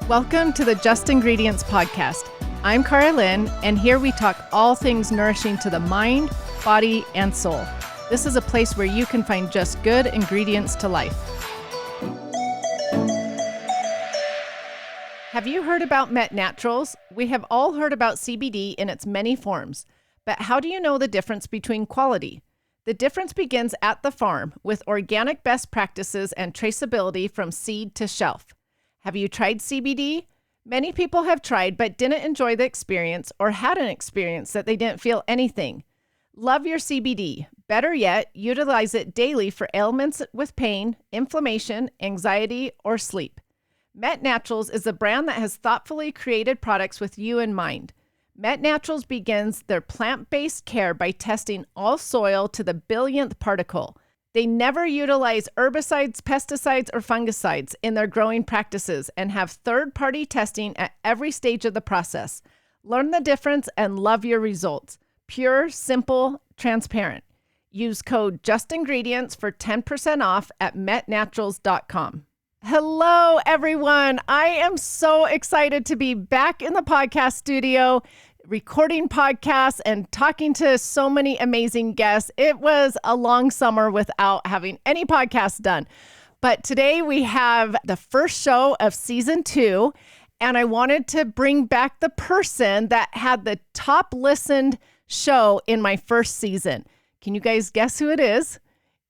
Welcome to the Just Ingredients podcast. I'm Cara Lynn, and here we talk all things nourishing to the mind, body, and soul. This is a place where you can find just good ingredients to life. Have you heard about Met Naturals? We have all heard about CBD in its many forms, but how do you know the difference between quality? The difference begins at the farm with organic best practices and traceability from seed to shelf. Have you tried CBD? Many people have tried but didn't enjoy the experience or had an experience that they didn't feel anything. Love your CBD. Better yet, utilize it daily for ailments with pain, inflammation, anxiety, or sleep. Met Naturals is a brand that has thoughtfully created products with you in mind. Met Naturals begins their plant-based care by testing all soil to the billionth particle. They never utilize herbicides, pesticides, or fungicides in their growing practices and have third-party testing at every stage of the process. Learn the difference and love your results. Pure, simple, transparent. Use code JUSTINGREDIENTS for 10% off at metnaturals.com. Hello, everyone. I am so excited to be back in the podcast studio, recording podcasts and talking to so many amazing guests. It was a long summer without having any podcasts done. But today we have the first show of season 2, and I wanted to bring back the person that had the top listened show in my first season. Can you guys guess who it is?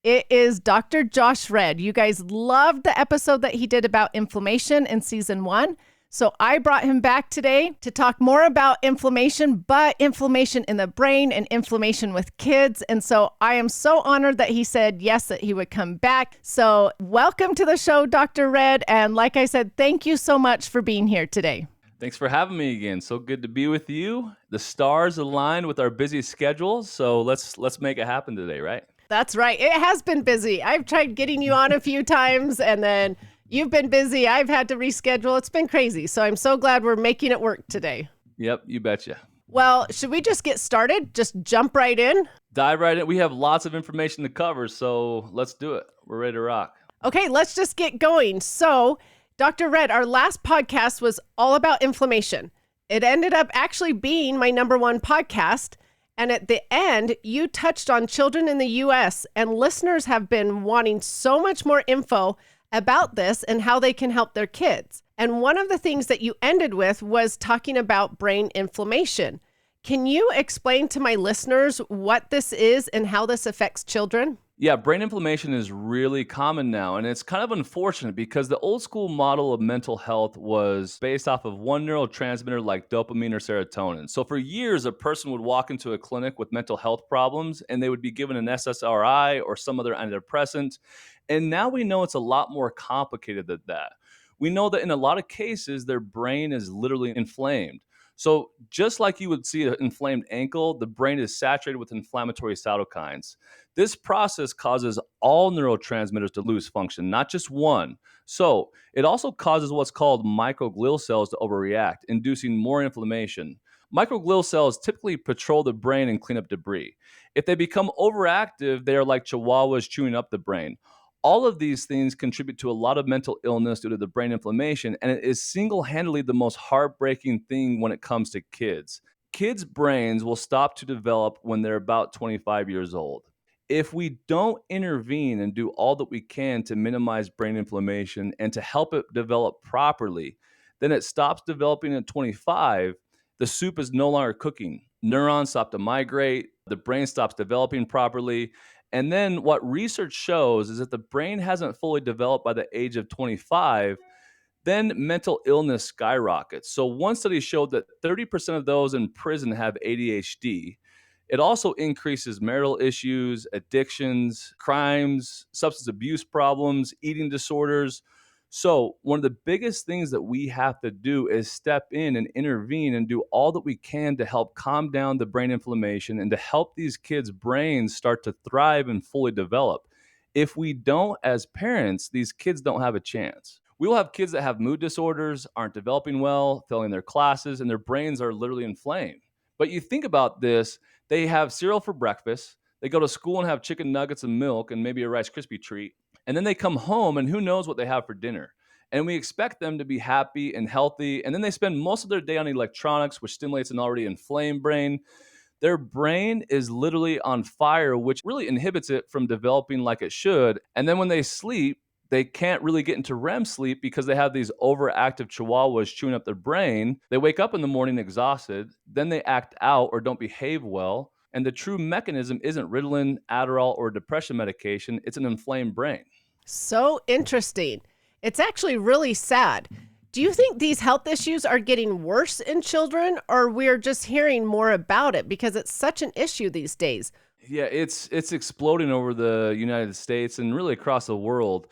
It is Dr. Josh Redd. You guys loved the episode that he did about inflammation in season 1. So I brought him back today to talk more about inflammation, but inflammation in the brain and inflammation with kids. And so I am so honored that he said yes, that he would come back. So welcome to the show, Dr. Redd. And like I said, thank you so much for being here today. Thanks for having me again. So good to be with you. The stars aligned with our busy schedules. So let's make it happen today, right? That's right. It has been busy. I've tried getting you on a few times and then you've been busy. I've had to reschedule. It's been crazy. So I'm so glad we're making it work today. Yep, you betcha. Well, should we just get started? Just jump right in? Dive right in. We have lots of information to cover, so let's do it. We're ready to rock. Okay, let's just get going. So, Dr. Redd, our last podcast was all about inflammation. It ended up actually being my number one podcast. And at the end, you touched on children in the U.S. and listeners have been wanting so much more info about this and how they can help their kids. And one of the things that you ended with was talking about brain inflammation. Can you explain to my listeners what this is and how this affects children? Yeah, brain inflammation is really common now, and it's kind of unfortunate because the old school model of mental health was based off of one neurotransmitter like dopamine or serotonin. So for years, a person would walk into a clinic with mental health problems, and they would be given an SSRI or some other antidepressant. And now we know it's a lot more complicated than that. We know that in a lot of cases, their brain is literally inflamed. So just like you would see an inflamed ankle, the brain is saturated with inflammatory cytokines. This process causes all neurotransmitters to lose function, not just one. So it also causes what's called microglial cells to overreact, inducing more inflammation. Microglial cells typically patrol the brain and clean up debris. If they become overactive, they are like chihuahuas chewing up the brain. All of these things contribute to a lot of mental illness due to the brain inflammation, and it is single-handedly the most heartbreaking thing when it comes to kids. Kids' brains will stop to develop when they're about 25 years old. If we don't intervene and do all that we can to minimize brain inflammation and to help it develop properly, then it stops developing at 25. The soup is no longer cooking. Neurons stop to migrate. The brain stops developing properly. And then what research shows is that the brain hasn't fully developed by the age of 25, then mental illness skyrockets. So one study showed that 30% of those in prison have ADHD. It also increases marital issues, addictions, crimes, substance abuse problems, eating disorders. So one of the biggest things that we have to do is step in and intervene and do all that we can to help calm down the brain inflammation and to help these kids' brains start to thrive and fully develop. If we don't, as parents, these kids don't have a chance. We will have kids that have mood disorders, aren't developing well, failing their classes, and their brains are literally inflamed. But you think about this, they have cereal for breakfast, they go to school and have chicken nuggets and milk and maybe a Rice Krispie treat. And then they come home and who knows what they have for dinner. And we expect them to be happy and healthy. And then they spend most of their day on electronics, which stimulates an already inflamed brain. Their brain is literally on fire, which really inhibits it from developing like it should. And then when they sleep, they can't really get into REM sleep because they have these overactive chihuahuas chewing up their brain. They wake up in the morning exhausted, then they act out or don't behave well. And the true mechanism isn't Ritalin, Adderall, or depression medication, it's an inflamed brain. So interesting. It's actually really sad. Do you think these health issues are getting worse in children, or we're just hearing more about it because it's such an issue these days? Yeah, it's exploding over the United States and really across the world.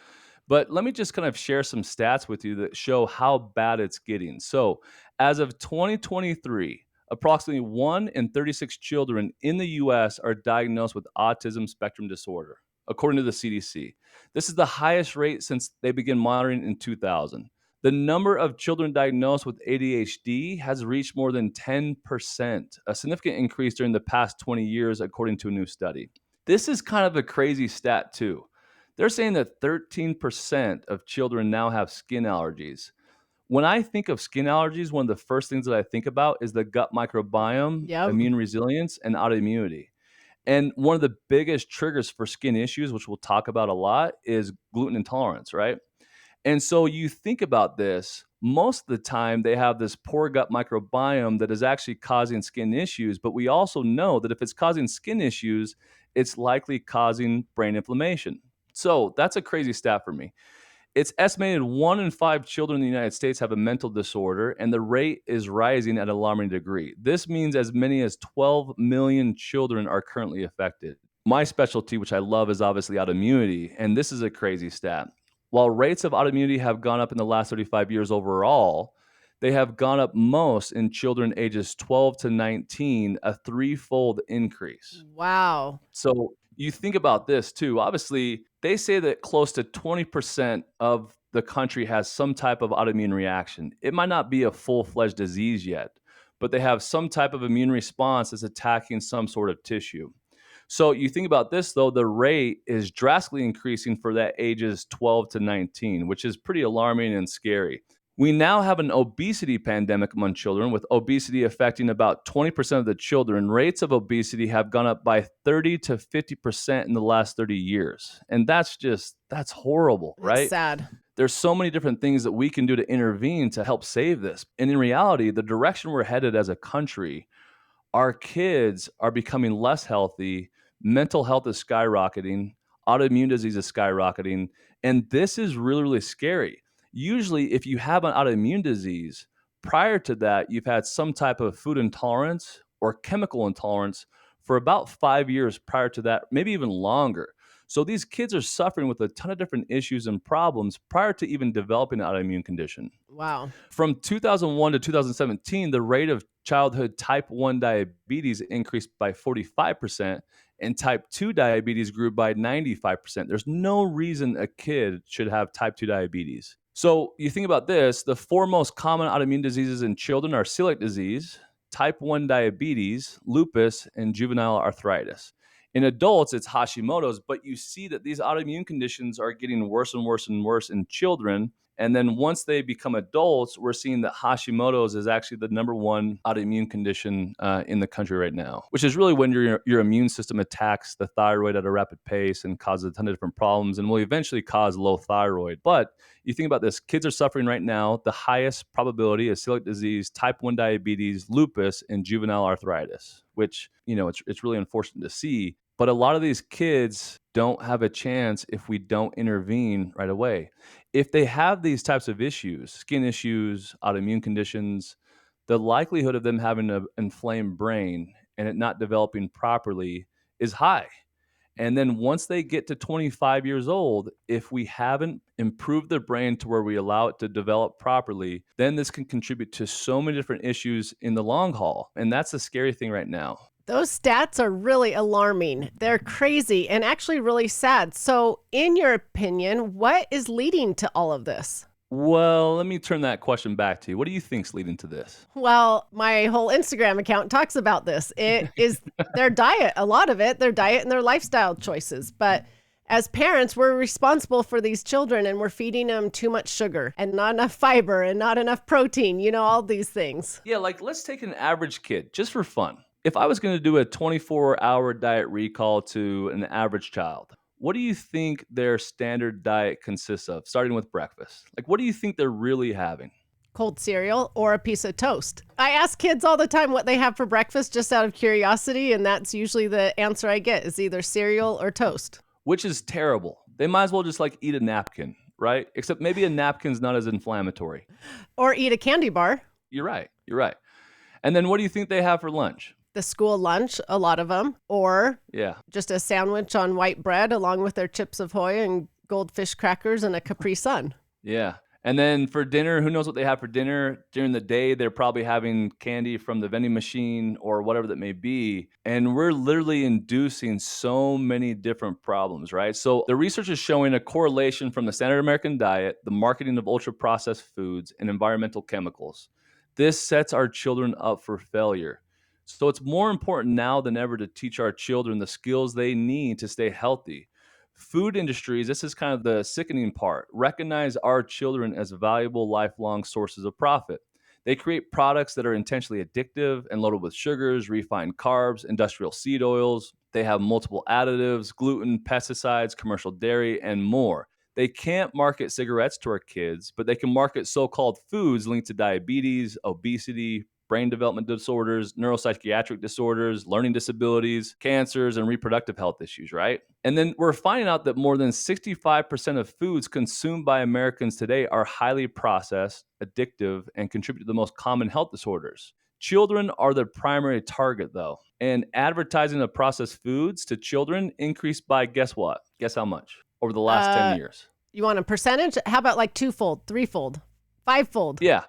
But let me just kind of share some stats with you that show how bad it's getting. So, as of 2023, approximately 1 in 36 children in the US are diagnosed with autism spectrum disorder, according to the CDC. This is the highest rate since they began monitoring in 2000. The number of children diagnosed with ADHD has reached more than 10%, a significant increase during the past 20 years, according to a new study. This is kind of a crazy stat, too. They're saying that 13% of children now have skin allergies. When I think of skin allergies, one of the first things that I think about is the gut microbiome, Yep. immune resilience, and autoimmunity. And one of the biggest triggers for skin issues, which we'll talk about a lot, is gluten intolerance, right? And so you think about this, most of the time they have this poor gut microbiome that is actually causing skin issues. But we also know that if it's causing skin issues, it's likely causing brain inflammation. So that's a crazy stat for me. It's estimated 1 in 5 children in the United States have a mental disorder, and the rate is rising at an alarming degree. This means as many as 12 million children are currently affected. My specialty, which I love, is obviously autoimmunity, and this is a crazy stat. While rates of autoimmunity have gone up in the last 35 years overall, they have gone up most in children ages 12 to 19, a threefold increase. Wow. So you think about this too. Obviously, they say that close to 20% of the country has some type of autoimmune reaction. It might not be a full fledged disease yet, but they have some type of immune response that's attacking some sort of tissue. So you think about this though, the rate is drastically increasing for that ages 12 to 19, which is pretty alarming and scary. We now have an obesity pandemic among children, with obesity affecting about 20% of the children. Rates of obesity have gone up by 30 to 50% in the last 30 years. And that's horrible, It's right? sad. There's so many different things that we can do to intervene to help save this. And in reality, the direction we're headed as a country, our kids are becoming less healthy, mental health is skyrocketing, autoimmune disease is skyrocketing, and this is really, really scary. Usually, if you have an autoimmune disease, prior to that, you've had some type of food intolerance or chemical intolerance for about 5 years prior to that, maybe even longer. So these kids are suffering with a ton of different issues and problems prior to even developing an autoimmune condition. Wow. From 2001 to 2017, the rate of childhood type 1 diabetes increased by 45%, and type 2 diabetes grew by 95%. There's no reason a kid should have type 2 diabetes. So you think about this, the four most common autoimmune diseases in children are celiac disease, type 1 diabetes, lupus, and juvenile arthritis. In adults, it's Hashimoto's, but you see that these autoimmune conditions are getting worse and worse and worse in children. And then once they become adults, we're seeing that Hashimoto's is actually the number one autoimmune condition in the country right now, which is really when your immune system attacks the thyroid at a rapid pace and causes a ton of different problems and will eventually cause low thyroid. But you think about this, kids are suffering right now. The highest probability is celiac disease, type 1 diabetes, lupus, and juvenile arthritis, which, it's really unfortunate to see. But a lot of these kids don't have a chance if we don't intervene right away. If they have these types of issues, skin issues, autoimmune conditions, the likelihood of them having an inflamed brain and it not developing properly is high. And then once they get to 25 years old, if we haven't improved their brain to where we allow it to develop properly, then this can contribute to so many different issues in the long haul. And that's the scary thing right now. Those stats are really alarming. They're crazy and actually really sad. So, in your opinion, what is leading to all of this? Well, let me turn that question back to you. What do you think's leading to this? Well, my whole Instagram account talks about this. It is their diet, a lot of it, their diet and their lifestyle choices. But As parents, we're responsible for these children and we're feeding them too much sugar and not enough fiber and not enough protein, all these things. Yeah, like let's take an average kid just for fun. If I was going to do a 24-hour diet recall to an average child, what do you think their standard diet consists of, starting with breakfast? Like, what do you think they're really having? Cold cereal or a piece of toast. I ask kids all the time what they have for breakfast just out of curiosity, and that's usually the answer I get is either cereal or toast. Which is terrible. They might as well just like eat a napkin, right? Except maybe a napkin's not as inflammatory. Or eat a candy bar. You're right. You're right. And then what do you think they have for lunch? The school lunch, a lot of them, or Yeah. just a sandwich on white bread along with their Chips Ahoy and goldfish crackers and a Capri Sun. Yeah. And then for dinner, who knows what they have for dinner? During the day, they're probably having candy from the vending machine or whatever that may be. And we're literally inducing so many different problems, right? So the research is showing a correlation from the standard American diet, the marketing of ultra processed foods, and environmental chemicals. This sets our children up for failure. So it's more important now than ever to teach our children the skills they need to stay healthy. Food industries, this is kind of the sickening part, recognize our children as valuable lifelong sources of profit. They create products that are intentionally addictive and loaded with sugars, refined carbs, industrial seed oils. They have multiple additives, gluten, pesticides, commercial dairy, and more. They can't market cigarettes to our kids, but they can market so called foods linked to diabetes, obesity, brain development disorders, neuropsychiatric disorders, learning disabilities, cancers, and reproductive health issues, right? And then we're finding out that more than 65% of foods consumed by Americans today are highly processed, addictive, and contribute to the most common health disorders. Children are the primary target, though. And advertising of processed foods to children increased by guess what? Guess how much over the last 10 Uh, years? you want a percentage? How about like twofold, threefold, fivefold? Yeah.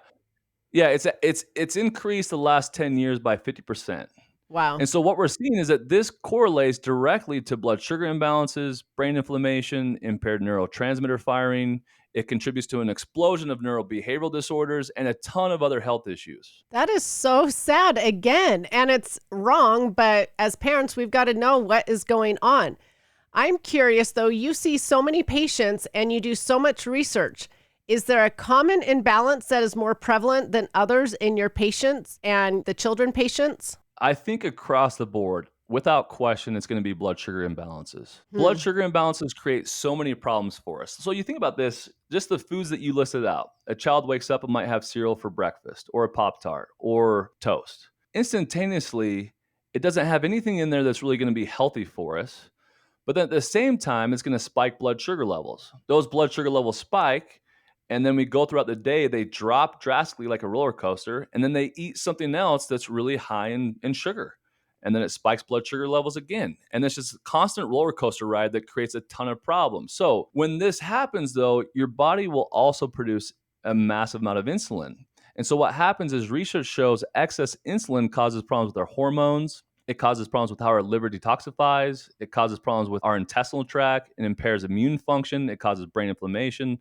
Yeah, it's increased the last 10 years by 50%. Wow. And so what we're seeing is that this correlates directly to blood sugar imbalances, brain inflammation, impaired neurotransmitter firing. It contributes to an explosion of neurobehavioral disorders and a ton of other health issues. That is so sad again. And it's wrong, but as parents, we've got to know what is going on. I'm curious though, you see so many patients and you do so much research. Is there a common imbalance that is more prevalent than others in your patients and the children patients? I think across the board, without question, it's going to be blood sugar imbalances. Blood Hmm. sugar imbalances create so many problems for us. So you think about this, just the foods that you listed out. A child wakes up and might have cereal for breakfast or a Pop Tart or toast. Instantaneously, it doesn't have anything in there that's really going to be healthy for us. But then at the same time, it's going to spike blood sugar levels. Those blood sugar levels spike, and then we go throughout the day, they drop drastically like a roller coaster, and then they eat something else that's really high in sugar. And then it spikes blood sugar levels again. And it's just a constant roller coaster ride that creates a ton of problems. So when this happens, though, your body will also produce a massive amount of insulin. And so what happens is research shows excess insulin causes problems with our hormones. It causes problems with how our liver detoxifies. It causes problems with our intestinal tract. It impairs immune function. It causes brain inflammation.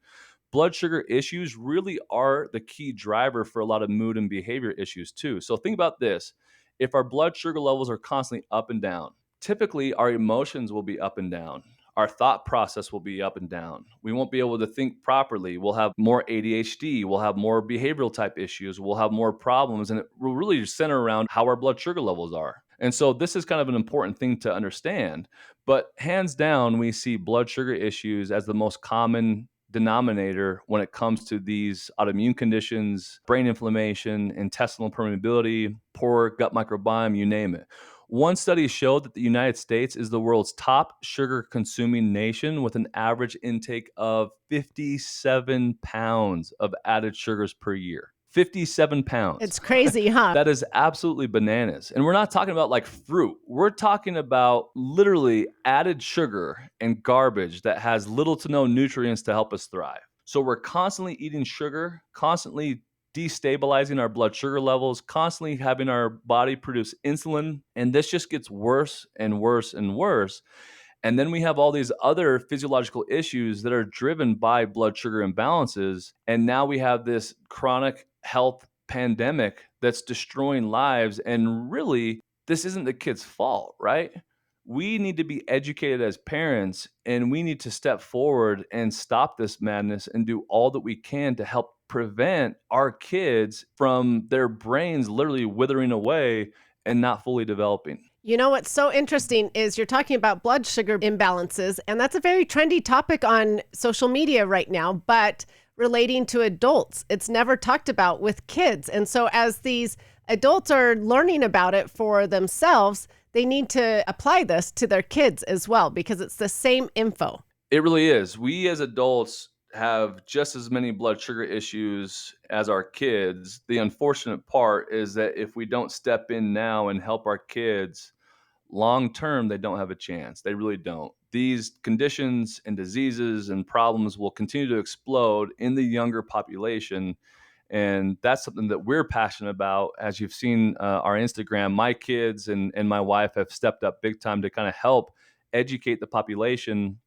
Blood sugar issues really are the key driver for a lot of mood and behavior issues, too. So think about this. If our blood sugar levels are constantly up and down, typically our emotions will be up and down. Our thought process will be up and down. We won't be able to think properly. We'll have more ADHD. We'll have more behavioral type issues. We'll have more problems. And it will really center around how our blood sugar levels are. And so this is kind of an important thing to understand. But hands down, we see blood sugar issues as the most common denominator when it comes to these autoimmune conditions, brain inflammation, intestinal permeability, poor gut microbiome, you name it. One study showed that the United States is the world's top sugar consuming nation with an average intake of 57 pounds of added sugars per year. 57 pounds. It's crazy, huh? That is absolutely bananas. And we're not talking about like fruit. We're talking about literally added sugar and garbage that has little to no nutrients to help us thrive. So we're constantly eating sugar, constantly destabilizing our blood sugar levels, constantly having our body produce insulin. And this just gets worse and worse and worse. And then we have all these other physiological issues that are driven by blood sugar imbalances. And now we have this chronic health pandemic that's destroying lives. And really, this isn't the kid's fault, right? We need to be educated as parents, and we need to step forward and stop this madness and do all that we can to help prevent our kids from their brains literally withering away and not fully developing. You know what's so interesting is you're talking about blood sugar imbalances, and that's a very trendy topic on social media right now, but relating to adults, it's never talked about with kids. And so, as these adults are learning about it for themselves, they need to apply this to their kids as well because it's the same info. It really is. We as adults have just as many blood sugar issues as our kids. The unfortunate part is that if we don't step in now and help our kids, long term, they don't have a chance. They really don't. These conditions and diseases and problems will continue to explode in the younger population. And that's something that we're passionate about. As you've seen our Instagram, my kids and my wife have stepped up big time to kind of help educate the population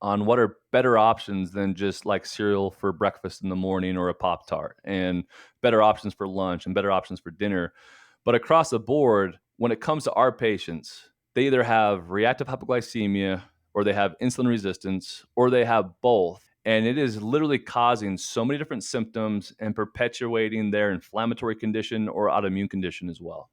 on what are better options than just like cereal for breakfast in the morning or a Pop Tart, and better options for lunch and better options for dinner. But across the board, when it comes to our patients, they either have reactive hypoglycemia or they have insulin resistance or they have both. And it is literally causing so many different symptoms and perpetuating their inflammatory condition or autoimmune condition as well.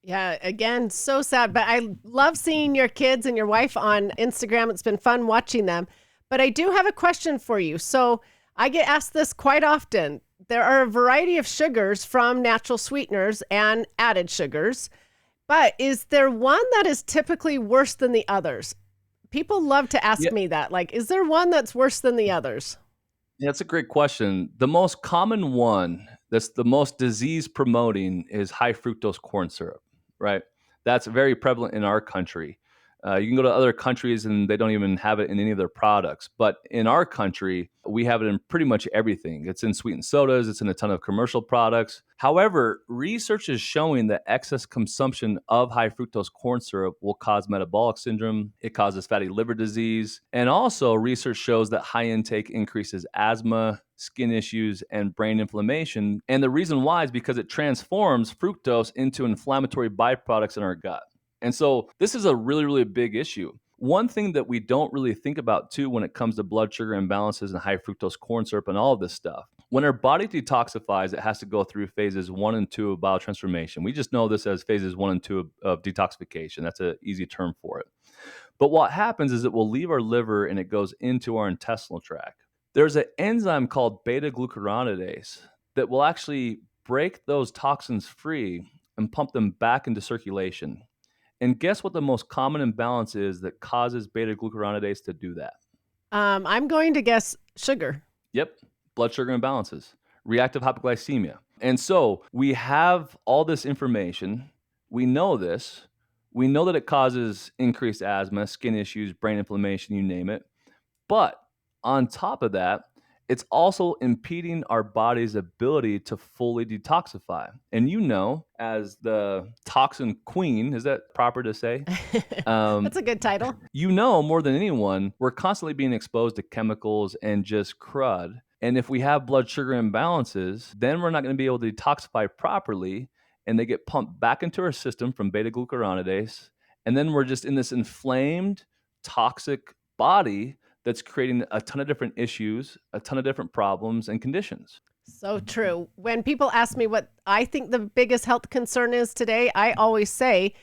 Yeah, again, so sad. But I love seeing your kids and your wife on Instagram. It's been fun watching them. But I do have a question for you. So I get asked this quite often. There are a variety of sugars from natural sweeteners and added sugars, but is there one that is typically worse than the others? People love to ask Yeah, me that. Like, is there one that's worse than the others? that's a great question. The most common one that's the most disease promoting is high fructose corn syrup, right? That's very prevalent in our country. You can go to other countries and they don't even have it in any of their products. But in our country, we have it in pretty much everything. It's in sweetened sodas, it's in a ton of commercial products. However, research is showing that excess consumption of high fructose corn syrup will cause metabolic syndrome, it causes fatty liver disease, and also research shows that high intake increases asthma, skin issues, and brain inflammation. And the reason why is because it transforms fructose into inflammatory byproducts in our gut. And so this is a really, really big issue. One thing that we don't really think about too when it comes to blood sugar imbalances and high fructose corn syrup and all of this stuff, when our body detoxifies, it has to go through phases 1 and 2 of biotransformation. We just know this as phases 1 and 2 of detoxification. That's an easy term for it. But what happens is it will leave our liver and it goes into our intestinal tract. There's an enzyme called beta glucuronidase that will actually break those toxins free and pump them back into circulation. And guess what the most common imbalance is that causes beta glucuronidase to do that? I'm going to guess sugar. Yep, blood sugar imbalances, reactive hypoglycemia. And so we have all this information. We know this. We know that it causes increased asthma, skin issues, brain inflammation, you name it. But on top of that, it's also impeding our body's ability to fully detoxify. And you know, as the toxin queen, is that proper to say? That's a good title. You know more than anyone, we're constantly being exposed to chemicals and just crud. And if we have blood sugar imbalances, then we're not going to be able to detoxify properly. And they get pumped back into our system from beta glucuronidase. And then we're just in this inflamed, toxic body that's creating a ton of different issues, a ton of different problems and conditions. So true. When people ask me what I think the biggest health concern is today, I always say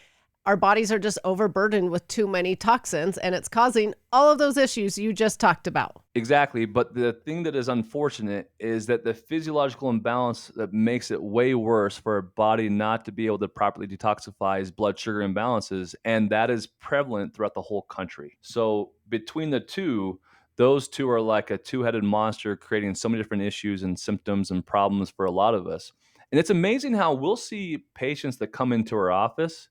our bodies are just overburdened with too many toxins and it's causing all of those issues you just talked about. Exactly. But the thing that is unfortunate is that the physiological imbalance that makes it way worse for our body not to be able to properly detoxify is blood sugar imbalances. And that is prevalent throughout the whole country. So between the two, those two are like a two-headed monster creating so many different issues and symptoms and problems for a lot of us. And it's amazing how we'll see patients that come into our office,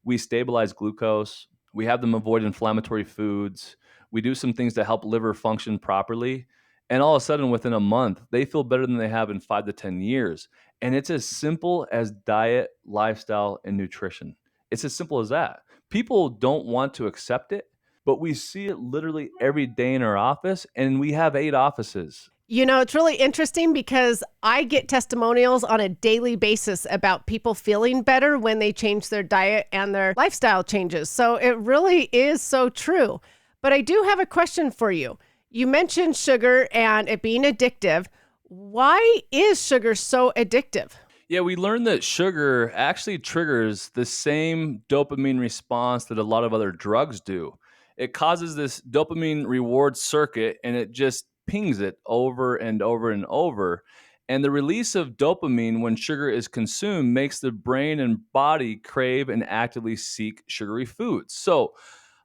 we stabilize glucose, we have them avoid inflammatory foods, we do some things to help liver function properly, and all of a sudden within a month they feel better than they have in 5 to 10 years. And it's as simple as diet, lifestyle, and nutrition. It's as simple as that. People don't want to accept it, but we see it literally every day in our office, and we have 8 offices. It's really interesting because I get testimonials on a daily basis about people feeling better when they change their diet and their lifestyle changes. So it really is so true. But I do have a question for you. You mentioned sugar and it being addictive. Why is sugar so addictive? Yeah, we learned that sugar actually triggers the same dopamine response that a lot of other drugs do. It causes this dopamine reward circuit and it just pings it over and over and over. And the release of dopamine when sugar is consumed makes the brain and body crave and actively seek sugary foods. So,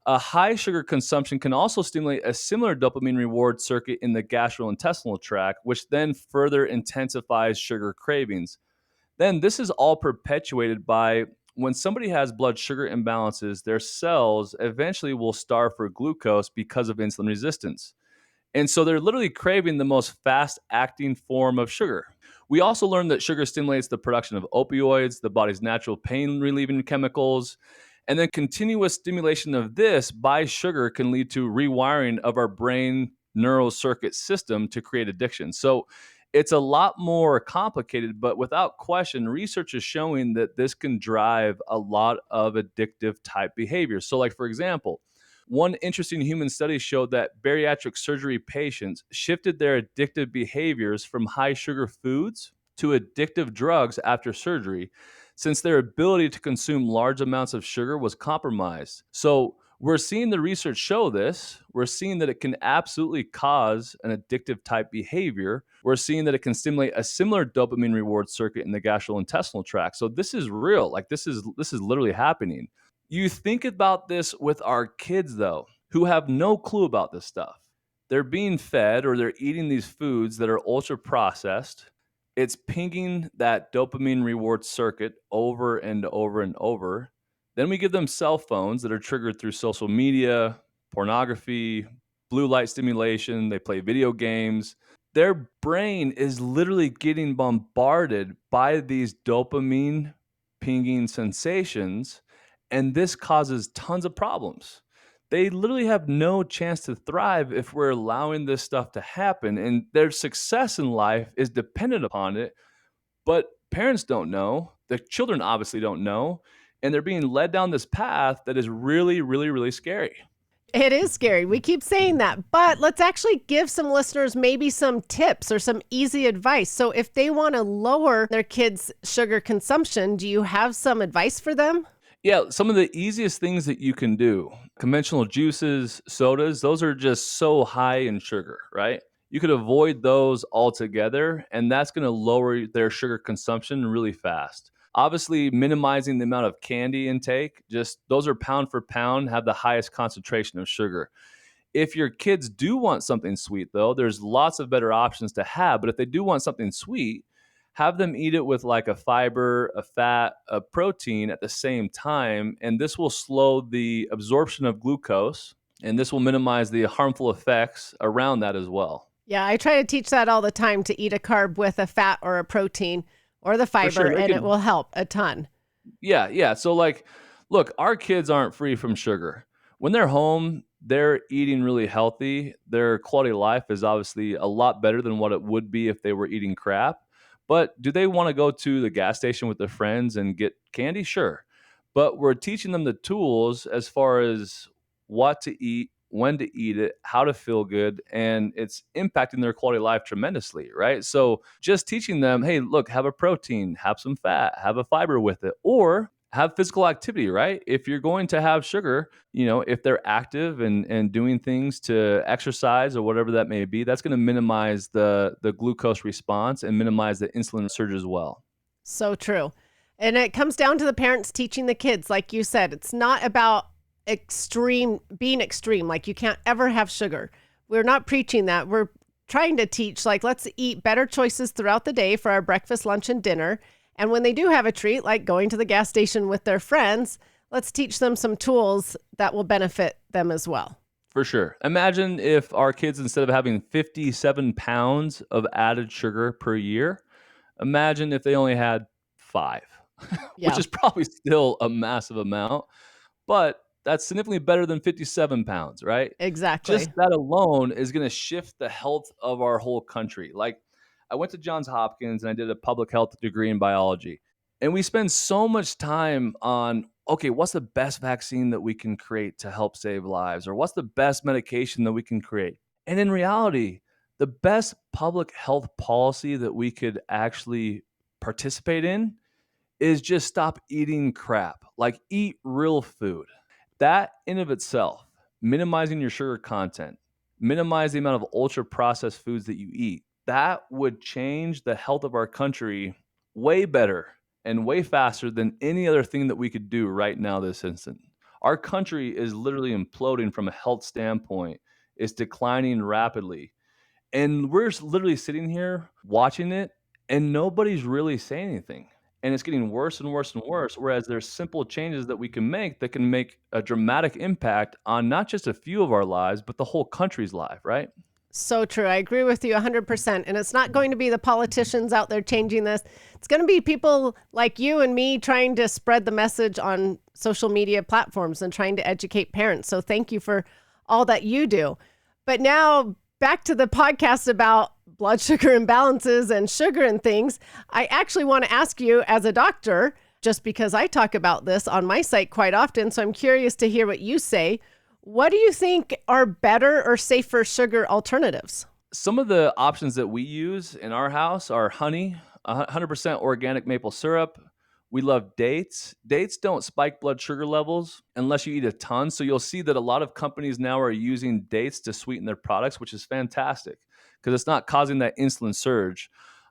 a high sugar consumption can also stimulate a similar dopamine reward circuit in the gastrointestinal tract, which then further intensifies sugar cravings. Then this is all perpetuated by when somebody has blood sugar imbalances, their cells eventually will starve for glucose because of insulin resistance. And so they're literally craving the most fast acting form of sugar. We also learned that sugar stimulates the production of opioids, the body's natural pain relieving chemicals. And then continuous stimulation of this by sugar can lead to rewiring of our brain neural circuit system to create addiction. So it's a lot more complicated, but without question, research is showing that this can drive a lot of addictive type behaviors. So, like, for example, one interesting human study showed that bariatric surgery patients shifted their addictive behaviors from high sugar foods to addictive drugs after surgery, since their ability to consume large amounts of sugar was compromised. So, we're seeing the research show this. We're seeing that it can absolutely cause an addictive type behavior. We're seeing that it can stimulate a similar dopamine reward circuit in the gastrointestinal tract. So this is real. Like this is literally happening. You think about this with our kids, though, who have no clue about this stuff. They're being fed or they're eating these foods that are ultra processed. It's pinging that dopamine reward circuit over and over and over. Then we give them cell phones that are triggered through social media, pornography, blue light stimulation. They play video games. Their brain is literally getting bombarded by these dopamine pinging sensations, and this causes tons of problems. They literally have no chance to thrive if we're allowing this stuff to happen, and their success in life is dependent upon it. But parents don't know. The children obviously don't know, and they're being led down this path that is really, really, really scary. It is scary. We keep saying that, but let's actually give some listeners maybe some tips or some easy advice. So, if they want to lower their kids' sugar consumption, do you have some advice for them? Yeah, some of the easiest things that you can do, conventional juices, sodas, those are just so high in sugar, right? You could avoid those altogether, and that's going to lower their sugar consumption really fast. Obviously, minimizing the amount of candy intake, just those are pound for pound, have the highest concentration of sugar. If your kids do want something sweet, though, there's lots of better options to have. But if they do want something sweet, have them eat it with like a fiber, a fat, a protein at the same time. And this will slow the absorption of glucose and this will minimize the harmful effects around that as well. Yeah, I try to teach that all the time to eat a carb with a fat or a protein or the For fiber, sure. They and it can will help a ton. Yeah, yeah. So, like, look, our kids aren't free from sugar. When they're home, they're eating really healthy. Their quality of life is obviously a lot better than what it would be if they were eating crap. But do they want to go to the gas station with their friends and get candy? Sure. But we're teaching them the tools as far as what to eat, when to eat it, how to feel good, and it's impacting their quality of life tremendously, right? So just teaching them, hey, look, have a protein, have some fat, have a fiber with it, or have physical activity, right? If you're going to have sugar, if they're active and doing things to exercise or whatever that may be, that's going to minimize the glucose response and minimize the insulin surge as well. So true. And it comes down to the parents teaching the kids, like you said, it's not about being extreme, like you can't ever have sugar. We're not preaching that. We're trying to teach, like, let's eat better choices throughout the day for our breakfast, lunch, and dinner. And when they do have a treat, like going to the gas station with their friends, let's teach them some tools that will benefit them as well. For sure. Imagine if our kids, instead of having 57 pounds of added sugar per year, imagine if they only had 5, which Yeah. is probably still a massive amount. But That's significantly better than 57 pounds, right? Just Exactly. that alone is going to shift the health of our whole country. Like, I went to Johns Hopkins and I did a public health degree in biology. And we spend so much time on, okay, what's the best vaccine that we can create to help save lives? Or what's the best medication that we can create? And in reality, the best public health policy that we could actually participate in is just stop eating crap. Like, eat real food. That in of itself, minimizing your sugar content, minimize the amount of ultra processed foods that you eat, that would change the health of our country way better and way faster than any other thing that we could do right now this instant. Our country is literally imploding from a health standpoint. It's declining rapidly. And we're literally sitting here watching it, and nobody's really saying anything. And it's getting worse and worse and worse. Whereas there's simple changes that we can make that can make a dramatic impact on not just a few of our lives, but the whole country's life, right? So true. I agree with you 100%. And it's not going to be the politicians out there changing this. It's going to be people like you and me trying to spread the message on social media platforms and trying to educate parents. So thank you for all that you do. But now back to the podcast about blood sugar imbalances and sugar and things. I actually want to ask you, as a doctor, just because I talk about this on my site quite often. So I'm curious to hear what you say. What do you think are better or safer sugar alternatives? Some of the options that we use in our house are honey, 100% organic maple syrup. We love dates. Dates don't spike blood sugar levels unless you eat a ton. So you'll see that a lot of companies now are using dates to sweeten their products, which is fantastic because it's not causing that insulin surge.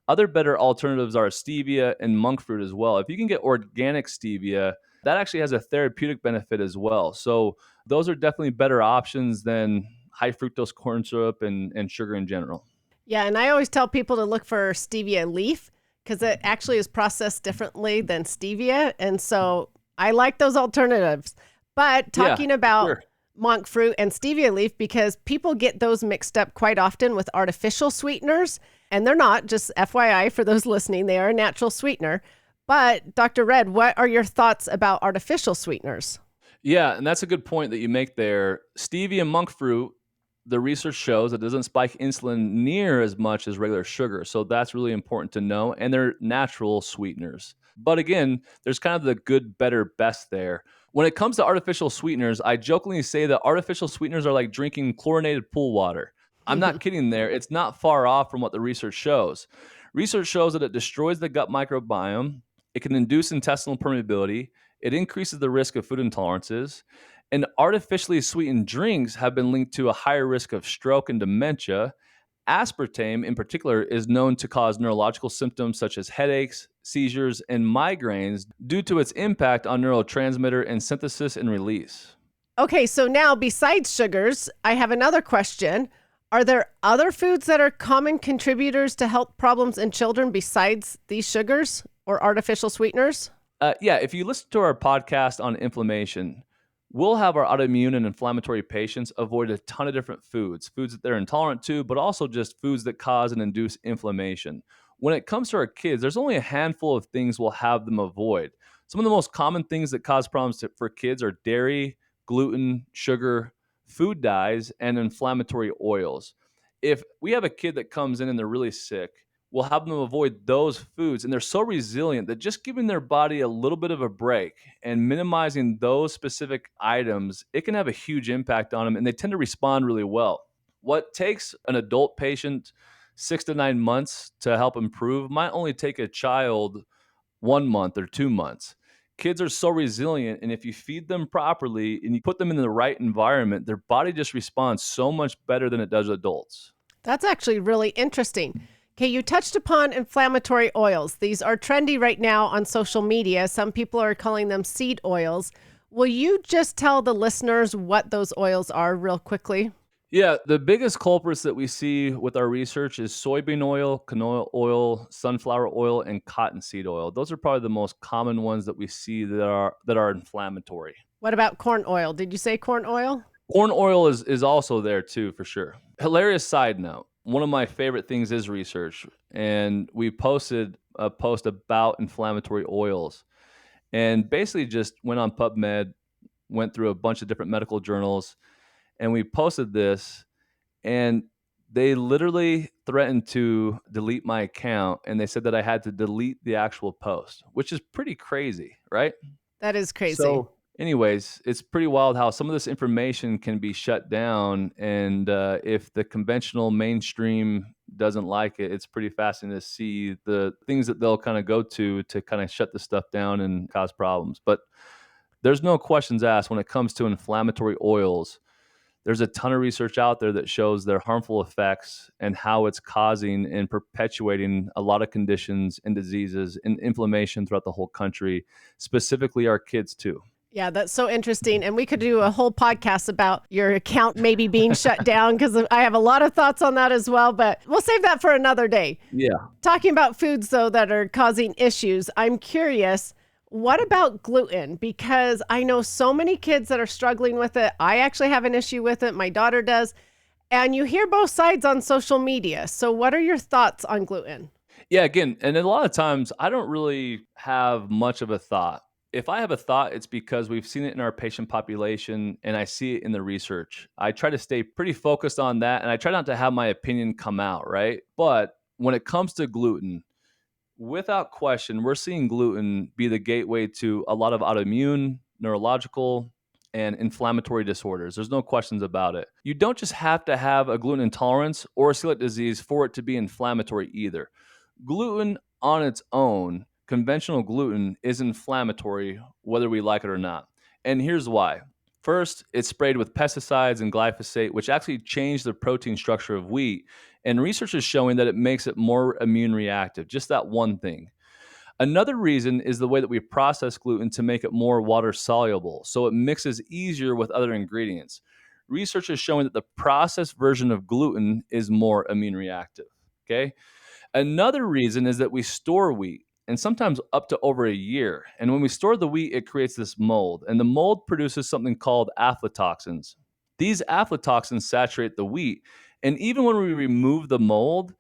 Other better alternatives are stevia and monk fruit as well. If you can get organic stevia, that actually has a therapeutic benefit as well. So those are definitely better options than high fructose corn syrup and sugar in general. Yeah, and I always tell people to look for stevia leaf because it actually is processed differently than stevia. And so I like those alternatives. But Yeah, talking for about sure. monk fruit and stevia leaf, because people get those mixed up quite often with artificial sweeteners, and they're not, just FYI for those listening, they are a natural sweetener. But Dr. Red, what are your thoughts about artificial sweeteners? Yeah, and that's a good point that you make there. Stevia and monk fruit, the research shows it doesn't spike insulin near as much as regular sugar. So that's really important to know. And they're natural sweeteners. But again, there's kind of the good, better, best there. When it comes to artificial sweeteners, I jokingly say that artificial sweeteners are like drinking chlorinated pool water. I'm not kidding there. It's not far off from what the research shows. Research shows that it destroys the gut microbiome, it can induce intestinal permeability, it increases the risk of food intolerances, and artificially sweetened drinks have been linked to a higher risk of stroke and dementia. Aspartame, in particular, is known to cause neurological symptoms such as headaches, seizures, and migraines due to its impact on neurotransmitter and synthesis and release. Okay, so now besides sugars, I have another question. Are there other foods that are common contributors to health problems in children besides these sugars or artificial sweeteners? Yeah, if you listen to our podcast on inflammation, we'll have our autoimmune and inflammatory patients avoid a ton of different foods, foods that they're intolerant to, but also just foods that cause and induce inflammation. When it comes to our kids, there's only a handful of things we'll have them avoid. Some of the most common things that cause problems for kids are dairy, gluten, sugar, food dyes, and inflammatory oils. If we have a kid that comes in and they're really sick, will have them avoid those foods. And they're so resilient that just giving their body a little bit of a break and minimizing those specific items, it can have a huge impact on them. And they tend to respond really well. What takes an adult patient 6 to 9 months to help improve might only take a child 1 month or 2 months. Kids are so resilient, and if you feed them properly and you put them in the right environment, their body just responds so much better than it does adults. That's actually really interesting. Okay, you touched upon inflammatory oils. These are trendy right now on social media. Some people are calling them seed oils. Will you just tell the listeners what those oils are real quickly? Yeah, the biggest culprits that we see with our research is soybean oil, canola oil, sunflower oil, and cottonseed oil. Those are probably the most common ones that we see that are inflammatory. What about corn oil? Did you say corn oil? Corn oil is also there too, for sure. Hilarious side note. One of my favorite things is research, and we posted a post about inflammatory oils and basically just went on PubMed, went through a bunch of different medical journals, and we posted this, and they literally threatened to delete my account, and they said that I had to delete the actual post, which is pretty crazy, right? That is crazy. So, anyways, it's pretty wild how some of this information can be shut down, and if the conventional mainstream doesn't like it, it's pretty fascinating to see the things that they'll kind of go to kind of shut this stuff down and cause problems. But there's no questions asked when it comes to inflammatory oils. There's a ton of research out there that shows their harmful effects and how it's causing and perpetuating a lot of conditions and diseases and inflammation throughout the whole country, specifically our kids too. Yeah, that's so interesting. And we could do a whole podcast about your account maybe being shut down because I have a lot of thoughts on that as well, but we'll save that for another day. Yeah. Talking about foods, though, that are causing issues, I'm curious, what about gluten? Because I know so many kids that are struggling with it. I actually have an issue with it. My daughter does. And you hear both sides on social media. So what are your thoughts on gluten? Yeah, again, and a lot of times I don't really have much of a thought. If I have a thought, it's because we've seen it in our patient population and I see it in the research. I try to stay pretty focused on that and I try not to have my opinion come out, right? But when it comes to gluten, without question, we're seeing gluten be the gateway to a lot of autoimmune, neurological, and inflammatory disorders. There's no questions about it. You don't just have to have a gluten intolerance or a celiac disease for it to be inflammatory either. Gluten on its own, conventional gluten, is inflammatory whether we like it or not. And here's why. First, it's sprayed with pesticides and glyphosate, which actually change the protein structure of wheat. And research is showing that it makes it more immune reactive, just that one thing. Another reason is the way that we process gluten to make it more water soluble, so it mixes easier with other ingredients. Research is showing that the processed version of gluten is more immune reactive. Okay. Another reason is that we store wheat and sometimes up to over a year. And when we store the wheat, it creates this mold, and the mold produces something called aflatoxins. These aflatoxins saturate the wheat, and even when we remove the mold,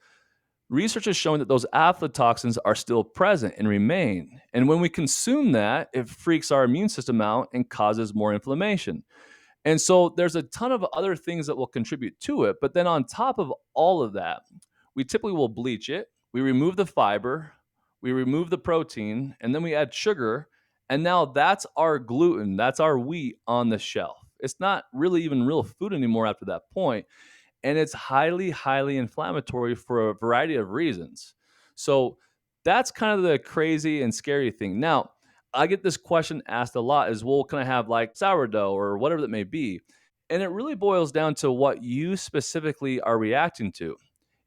research is showing that those aflatoxins are still present and remain. And when we consume that, it freaks our immune system out and causes more inflammation. And so there's a ton of other things that will contribute to it. But then on top of all of that, we typically will bleach it. We remove the fiber, we remove the protein, and then we add sugar. And now that's our gluten, that's our wheat on the shelf. It's not really even real food anymore after that point, and it's highly, highly inflammatory for a variety of reasons. So that's kind of the crazy and scary thing. Now, I get this question asked a lot is, well, can I have like sourdough or whatever that may be? And it really boils down to what you specifically are reacting to.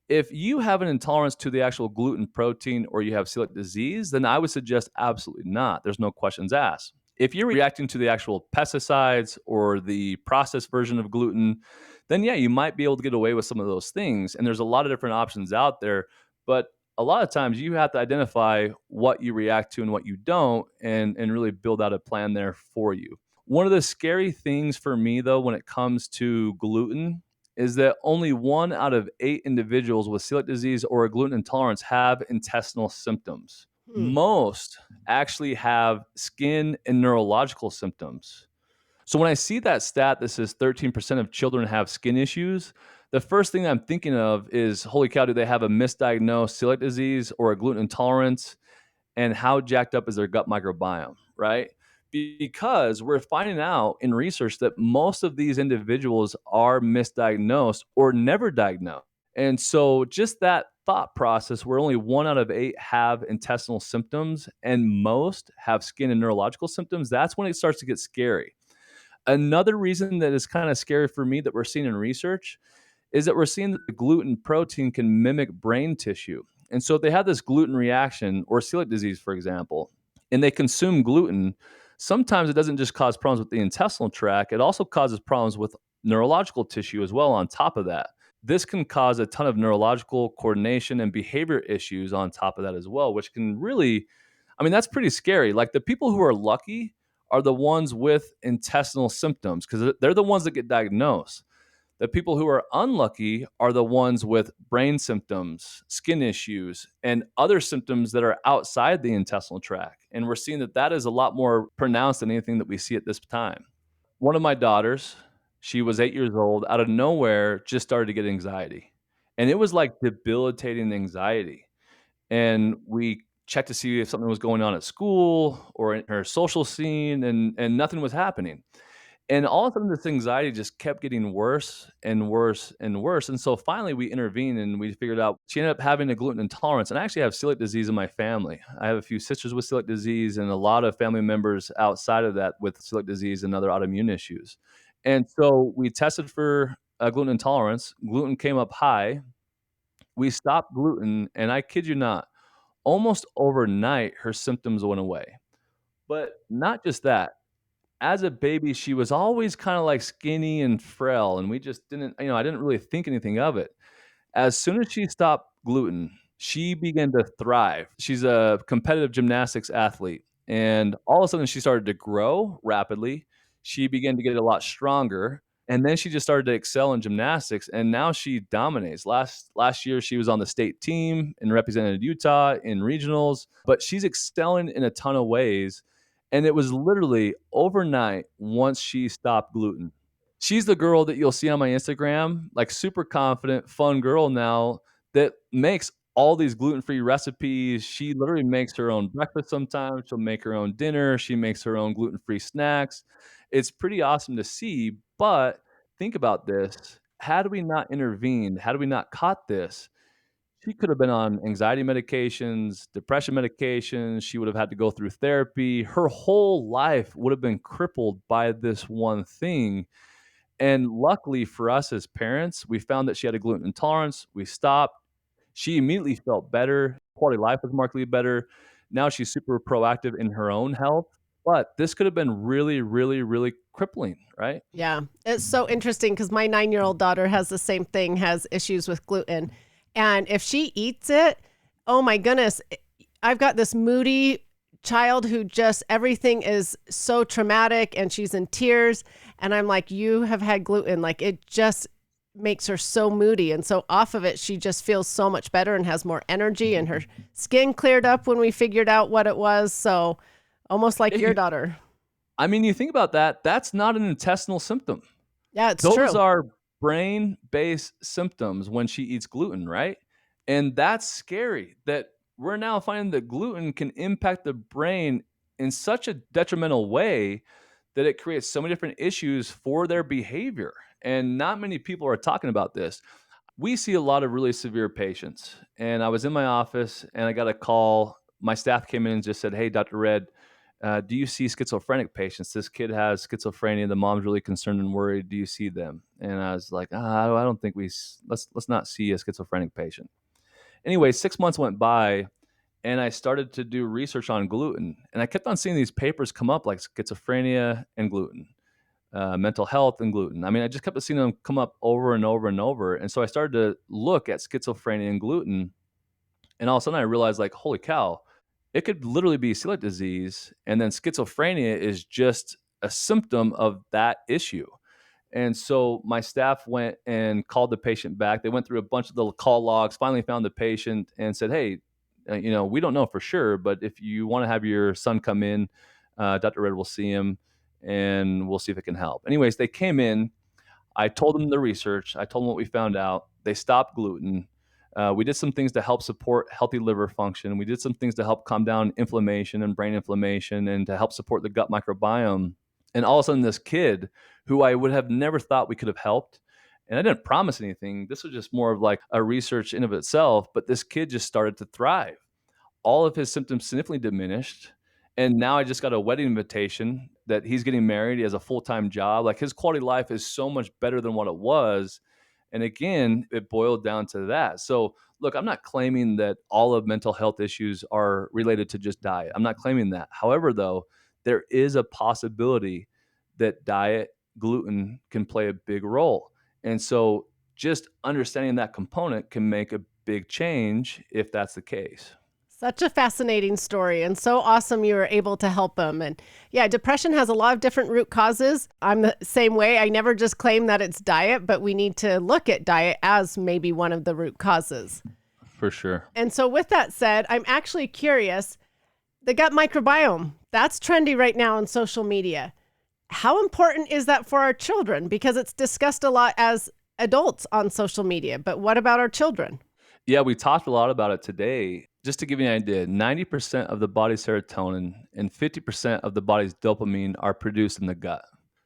If you have an intolerance to the actual gluten protein or you have celiac disease, then I would suggest absolutely not. There's no questions asked. If you're reacting to the actual pesticides or the processed version of gluten, then yeah, you might be able to get away with some of those things. And there's a lot of different options out there. But a lot of times you have to identify what you react to and what you don't, and really build out a plan there for you. One of the scary things for me, though, when it comes to gluten is that only 1 out of 8 individuals with celiac disease or a gluten intolerance have intestinal symptoms. Hmm. Most actually have skin and neurological symptoms. So when I see that stat that says 13% of children have skin issues, the first thing I'm thinking of is, holy cow, do they have a misdiagnosed celiac disease or a gluten intolerance? And how jacked up is their gut microbiome, right? Because we're finding out in research that most of these individuals are misdiagnosed or never diagnosed. And so, just that thought process where only 1 out of 8 have intestinal symptoms and most have skin and neurological symptoms, that's when it starts to get scary. Another reason that is kind of scary for me that we're seeing in research is that we're seeing that the gluten protein can mimic brain tissue. And so if they have this gluten reaction or celiac disease, for example, and they consume gluten, sometimes it doesn't just cause problems with the intestinal tract, it also causes problems with neurological tissue as well on top of that. This can cause a ton of neurological coordination and behavior issues on top of that as well, which can really, I mean, that's pretty scary. Like the people who are lucky are the ones with intestinal symptoms because they're the ones that get diagnosed. The people who are unlucky are the ones with brain symptoms, skin issues, and other symptoms that are outside the intestinal tract. And we're seeing that that is a lot more pronounced than anything that we see at this time. One of my daughters, she was 8 years old, out of nowhere, just started to get anxiety, and it was, like, debilitating anxiety, and we checked to see if something was going on at school or in her social scene, and nothing was happening. And all of a sudden, this anxiety just kept getting worse and worse and worse. And so finally, we intervened and we figured out she ended up having a gluten intolerance. And I actually have celiac disease in my family. I have a few sisters with celiac disease and a lot of family members outside of that with celiac disease and other autoimmune issues. And so we tested for gluten intolerance. Gluten came up high. We stopped gluten. And I kid you not, almost overnight, her symptoms went away. But not just that, as a baby, she was always kinda, like, skinny and frail, and we just didn't I didn't really think anything of it. As soon as she stopped gluten, she began to thrive. She's a competitive gymnastics athlete, and all of a sudden, she started to grow rapidly. She began to get a lot stronger, and then she just started to excel in gymnastics, and now she dominates. Last year, she was on the state team and represented Utah in regionals, but she's excelling in a ton of ways, and it was literally overnight once she stopped gluten. She's the girl that you'll see on my Instagram, like, super confident, fun girl now that makes all these gluten-free recipes. She literally makes her own breakfast sometimes, she'll make her own dinner, she makes her own gluten-free snacks. It's pretty awesome to see, but think about this, had we not intervened, had we not caught this, she could have been on anxiety medications, depression medications, she would have had to go through therapy. Her whole life would have been crippled by this one thing, and luckily for us as parents, we found that she had a gluten intolerance. We stopped. She immediately felt better. Quality of life was markedly better. Now she's super proactive in her own health. But this could have been really, really, really crippling, right? Yeah, it's so interesting because my 9-year-old daughter has the same thing, has issues with gluten. And if she eats it, oh my goodness, I've got this moody child who just everything is so traumatic and she's in tears. And I'm like, you have had gluten. Like it just makes her so moody. And so off of it, she just feels so much better and has more energy and her skin cleared up when we figured out what it was. So almost like Yeah, your daughter. I mean, you think about that, that's not an intestinal symptom. Yeah, it's Those true. are brain-based symptoms when she eats gluten, right? And that's scary that we're now finding that gluten can impact the brain in such a detrimental way that it creates so many different issues for their behavior. And not many people are talking about this. We see a lot of really severe patients. And I was in my office and I got a call. My staff came in and just said, "Hey, Dr. Red, do you see schizophrenic patients? This kid has schizophrenia. The mom's really concerned and worried. Do you see them?" And I was like, I don't think let's not see a schizophrenic patient." Anyway, 6 months went by, and I started to do research on gluten, and I kept on seeing these papers come up like schizophrenia and gluten, mental health and gluten. I mean, I just kept seeing them come up over and over and over, and so I started to look at schizophrenia and gluten, and all of a sudden I realized, like, holy cow, it could literally be celiac disease, and then schizophrenia is just a symptom of that issue. And so my staff went and called the patient back. They went through a bunch of the call logs, finally found the patient and said, "Hey, we don't know for sure, but if you want to have your son come in, Dr. Red will see him and we'll see if it can help." Anyways, they came in. I told them the research. I told them what we found out. They stopped gluten. We did some things to help support healthy liver function. We did some things to help calm down inflammation and brain inflammation and to help support the gut microbiome. And all of a sudden, this kid who I would have never thought we could have helped, and I didn't promise anything. This was just more of like a research in of itself, but this kid just started to thrive. All of his symptoms significantly diminished. And now I just got a wedding invitation that he's getting married. He has a full time job. Like his quality of life is so much better than what it was. And again, it boiled down to that. So, look, I'm not claiming that all of mental health issues are related to just diet. I'm not claiming that. However, though, there is a possibility that diet, gluten can play a big role. And so, just understanding that component can make a big change if that's the case. Such a fascinating story and so awesome you were able to help them. And yeah, depression has a lot of different root causes. I'm the same way. I never just claim that it's diet, but we need to look at diet as maybe one of the root causes. For sure. And so with that said, I'm actually curious, the gut microbiome, that's trendy right now on social media. How important is that for our children? Because it's discussed a lot as adults on social media, but what about our children? Yeah, we talked a lot about it today. Just to give you an idea, 90% of the body's serotonin and 50% of the body's dopamine are produced in the gut.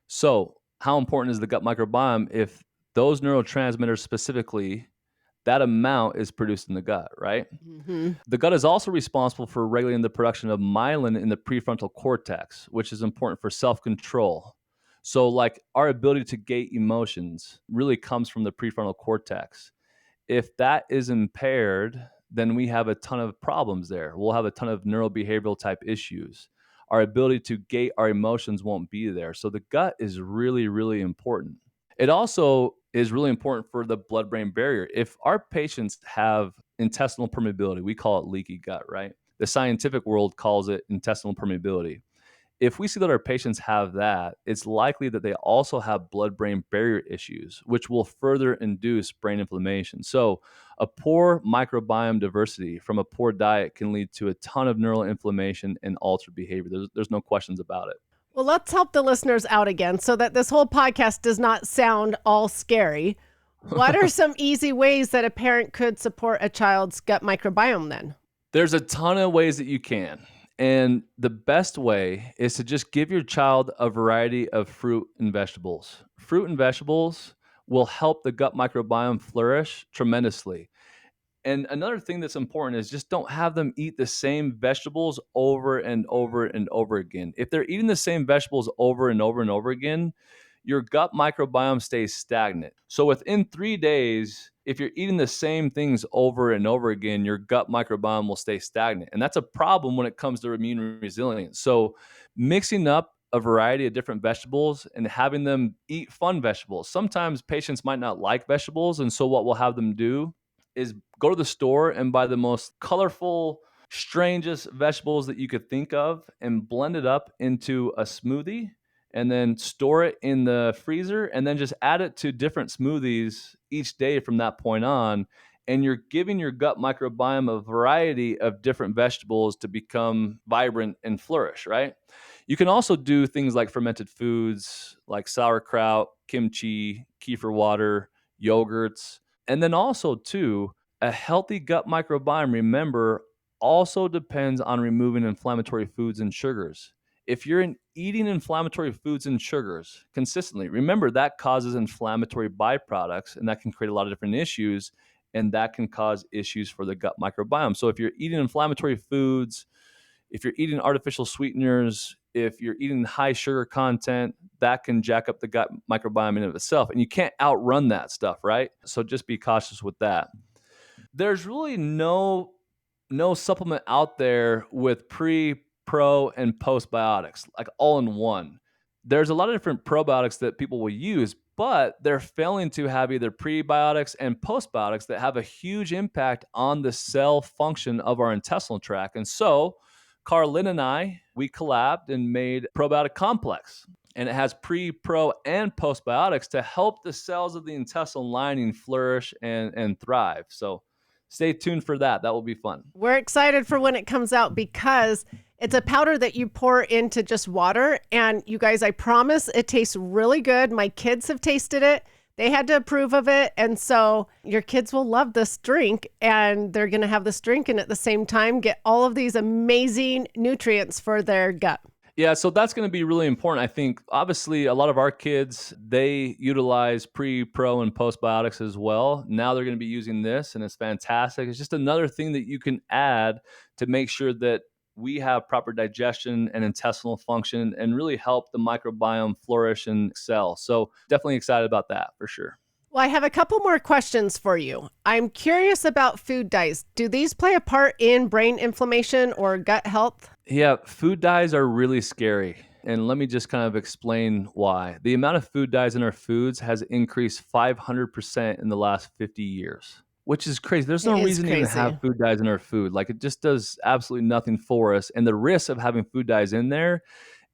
So, how important is the gut microbiome if those neurotransmitters specifically, that amount is produced in the gut, right? Hmm. The gut is also responsible for regulating the production of myelin in the prefrontal cortex, which is important for self control. So, like our ability to gate emotions really comes from the prefrontal cortex. If that is impaired, then we have a ton of problems there. We'll have a ton of neurobehavioral type issues. Our ability to gate our emotions won't be there. So, the gut is really, really important. It also is really important for the blood brain barrier. If our patients have intestinal permeability, we call it leaky gut, right? The scientific world calls it intestinal permeability. If we see that our patients have that, it's likely that they also have blood brain barrier issues, which will further induce brain inflammation. So, a poor microbiome diversity from a poor diet can lead to a ton of neural inflammation and altered behavior. There's no questions about it. Well, let's help the listeners out again so that this whole podcast does not sound all scary. What are some easy ways that a parent could support a child's gut microbiome then? There's a ton of ways that you can. And the best way is to just give your child a variety of fruit and vegetables. Fruit and vegetables will help the gut microbiome flourish tremendously. And another thing that's important is just don't have them eat the same vegetables over and over and over again. If they're eating the same vegetables over and over and over again, your gut microbiome stays stagnant. So within 3 days, if you're eating the same things over and over again, your gut microbiome will stay stagnant. And that's a problem when it comes to immune resilience. So mixing up a variety of different vegetables and having them eat fun vegetables. Sometimes patients might not like vegetables. And so what we'll have them do is go to the store and buy the most colorful, strangest vegetables that you could think of and blend it up into a smoothie and then store it in the freezer and then just add it to different smoothies each day from that point on. And you're giving your gut microbiome a variety of different vegetables to become vibrant and flourish, right? You can also do things like fermented foods like sauerkraut, kimchi, kefir water, yogurts. And then also, too, a healthy gut microbiome, remember, also depends on removing inflammatory foods and sugars. If you're eating inflammatory foods and sugars consistently, remember that causes inflammatory byproducts and that can create a lot of different issues and that can cause issues for the gut microbiome. So if you're eating inflammatory foods, if you're eating artificial sweeteners, if you're eating high sugar content, that can jack up the gut microbiome in and of itself. And you can't outrun that stuff, right? So just be cautious with that. There's really no supplement out there with pre, pro, and postbiotics, like all in one. There's a lot of different probiotics that people will use, but they're failing to have either prebiotics and postbiotics that have a huge impact on the cell function of our intestinal tract. And so, Carlin and I, we collabed and made probiotic complex. And it has pre, pro, and postbiotics to help the cells of the intestinal lining flourish and thrive. So stay tuned for that. That will be fun. We're excited for when it comes out because it's a powder that you pour into just water. And you guys, I promise it tastes really good. My kids have tasted it. They had to approve of it. And so your kids will love this drink and they're going to have this drink and at the same time get all of these amazing nutrients for their gut. Yeah, so that's going to be really important. I think obviously a lot of our kids, they utilize pre, pro, and postbiotics as well. Now they're going to be using this and it's fantastic. It's just another thing that you can add to make sure that we have proper digestion and intestinal function and really help the microbiome flourish and excel. So definitely excited about that for sure. Well, I have a couple more questions for you. I'm curious about food dyes. Do these play a part in brain inflammation or gut health? Yeah, food dyes are really scary. And let me just kind of explain why. The amount of food dyes in our foods has increased 500% in the last 50 years, which is crazy. There's It no is reason to even have crazy. food dyes in our food. Like it just does absolutely nothing for us. And the risk of having food dyes in there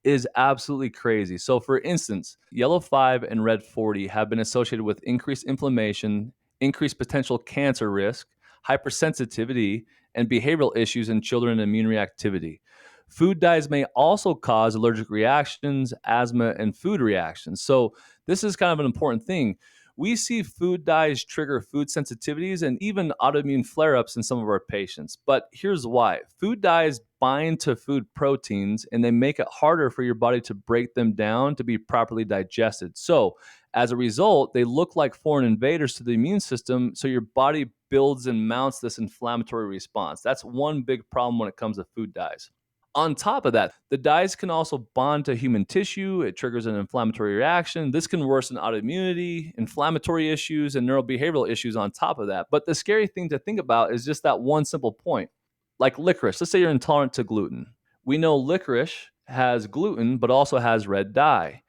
is absolutely crazy. So, for instance, yellow 5 and red 40 have been associated with increased inflammation, increased potential cancer risk, hypersensitivity, and behavioral issues in children and immune reactivity. Food dyes may also cause allergic reactions, asthma, and food reactions. So, this is kind of an important thing. We see food dyes trigger food sensitivities and even autoimmune flare ups in some of our patients. But here's why: food dyes bind to food proteins and they make it harder for your body to break them down to be properly digested. So, as a result, they look like foreign invaders to the immune system. So, your body builds and mounts this inflammatory response. That's one big problem when it comes to food dyes. On top of that, the dyes can also bond to human tissue. It triggers an inflammatory reaction. This can worsen autoimmunity, inflammatory issues, and neurobehavioral issues on top of that. But the scary thing to think about is just that one simple point. Like licorice, let's say you're intolerant to gluten. We know licorice has gluten, but also has red dye.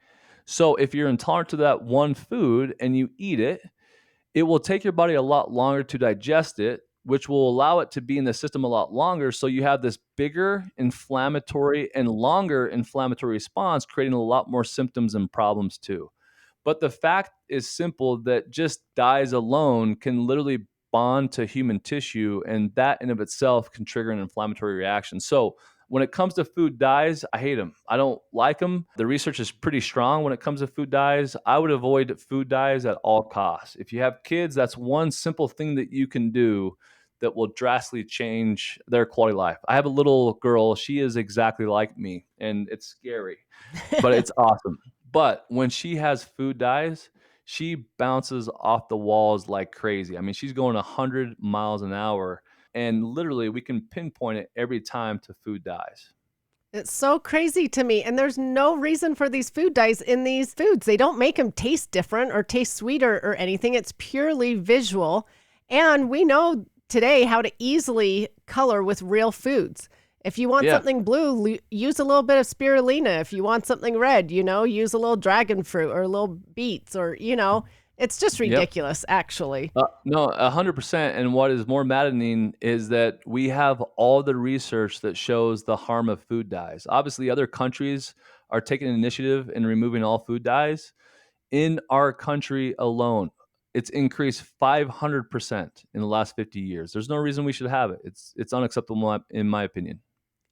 So if you're intolerant to that one food and you eat it, it will take your body a lot longer to digest it, which will allow it to be in the system a lot longer. So you have this bigger inflammatory and longer inflammatory response, creating a lot more symptoms and problems too. But the fact is simple that just dyes alone can literally bond to human tissue, and that in of itself can trigger an inflammatory reaction. So when it comes to food dyes, I hate them. I don't like them. The research is pretty strong when it comes to food dyes. I would avoid food dyes at all costs. If you have kids, that's one simple thing that you can do that will drastically change their quality of life. I have a little girl. She is exactly like me, and it's scary, but it's awesome. But when she has food dyes, she bounces off the walls like crazy. I mean, she's going 100 miles an hour, and literally we can pinpoint it every time to food dyes. It's so crazy to me. And there's no reason for these food dyes in these foods. They don't make them taste different or taste sweeter or anything. It's purely visual. And we know today how to easily color with real foods. If you want Yeah. something blue, use a little bit of spirulina. If you want something red, use a little dragon fruit or a little beets it's just Yep. ridiculous, actually. No, 100%. And what is more maddening is that we have all the research that shows the harm of food dyes. Obviously, other countries are taking initiative in removing all food dyes. In our country alone, it's increased 500% in the last 50 years. There's no reason we should have it. It's unacceptable in my opinion.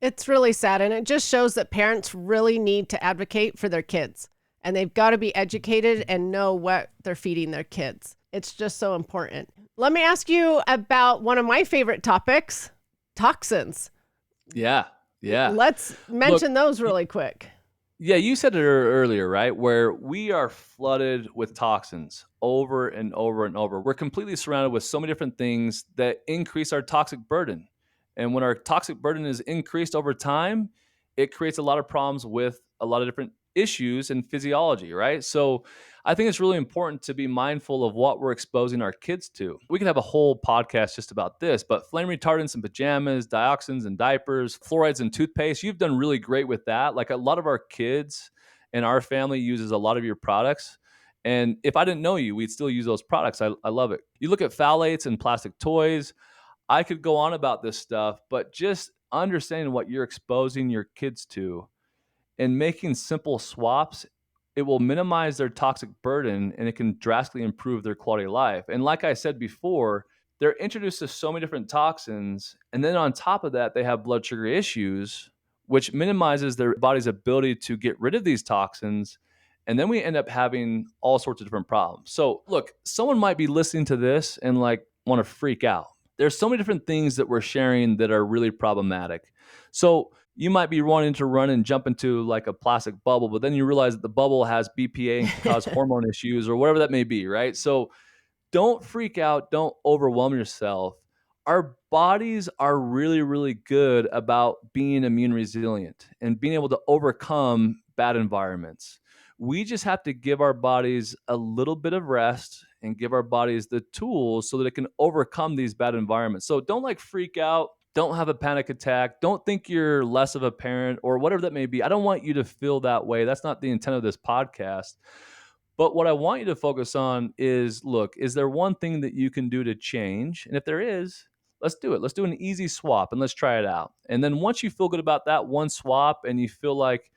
It's really sad. And it just shows that parents really need to advocate for their kids. And they've got to be educated and know what they're feeding their kids. It's just so important. Let me ask you about one of my favorite topics, toxins. Yeah. Yeah. Let's Look, mention those really quick. yeah, you said it earlier, right? Where we are flooded with toxins over and over and over. We're completely surrounded with so many different things that increase our toxic burden. And when our toxic burden is increased over time, it creates a lot of problems with a lot of different issues and physiology, right? So I think it's really important to be mindful of what we're exposing our kids to. We could have a whole podcast just about this, but flame retardants in pajamas, dioxins in diapers, fluorides in toothpaste, you've done really great with that. Like a lot of our kids and our family uses a lot of your products. And if I didn't know you, we'd still use those products. I love it. You look at phthalates and plastic toys. I could go on about this stuff, but just understanding what you're exposing your kids to and making simple swaps, it will minimize their toxic burden and it can drastically improve their quality of life. And like I said before, they're introduced to so many different toxins. And then on top of that, they have blood sugar issues, which minimizes their body's ability to get rid of these toxins. And then we end up having all sorts of different problems. So, look, someone might be listening to this and like want to freak out. There's so many different things that we're sharing that are really problematic. So, you might be wanting to run and jump into like a plastic bubble, but then you realize that the bubble has BPA and can cause hormone issues or whatever that may be, right? So don't freak out. Don't overwhelm yourself. Our bodies are really, really good about being immune resilient and being able to overcome bad environments. We just have to give our bodies a little bit of rest and give our bodies the tools so that it can overcome these bad environments. So don't like freak out. Don't have a panic attack. Don't think you're less of a parent or whatever that may be. I don't want you to feel that way. That's not the intent of this podcast. But what I want you to focus on is, look, is there one thing that you can do to change? And if there is, let's do it. Let's do an easy swap and let's try it out. And then once you feel good about that one swap and you feel like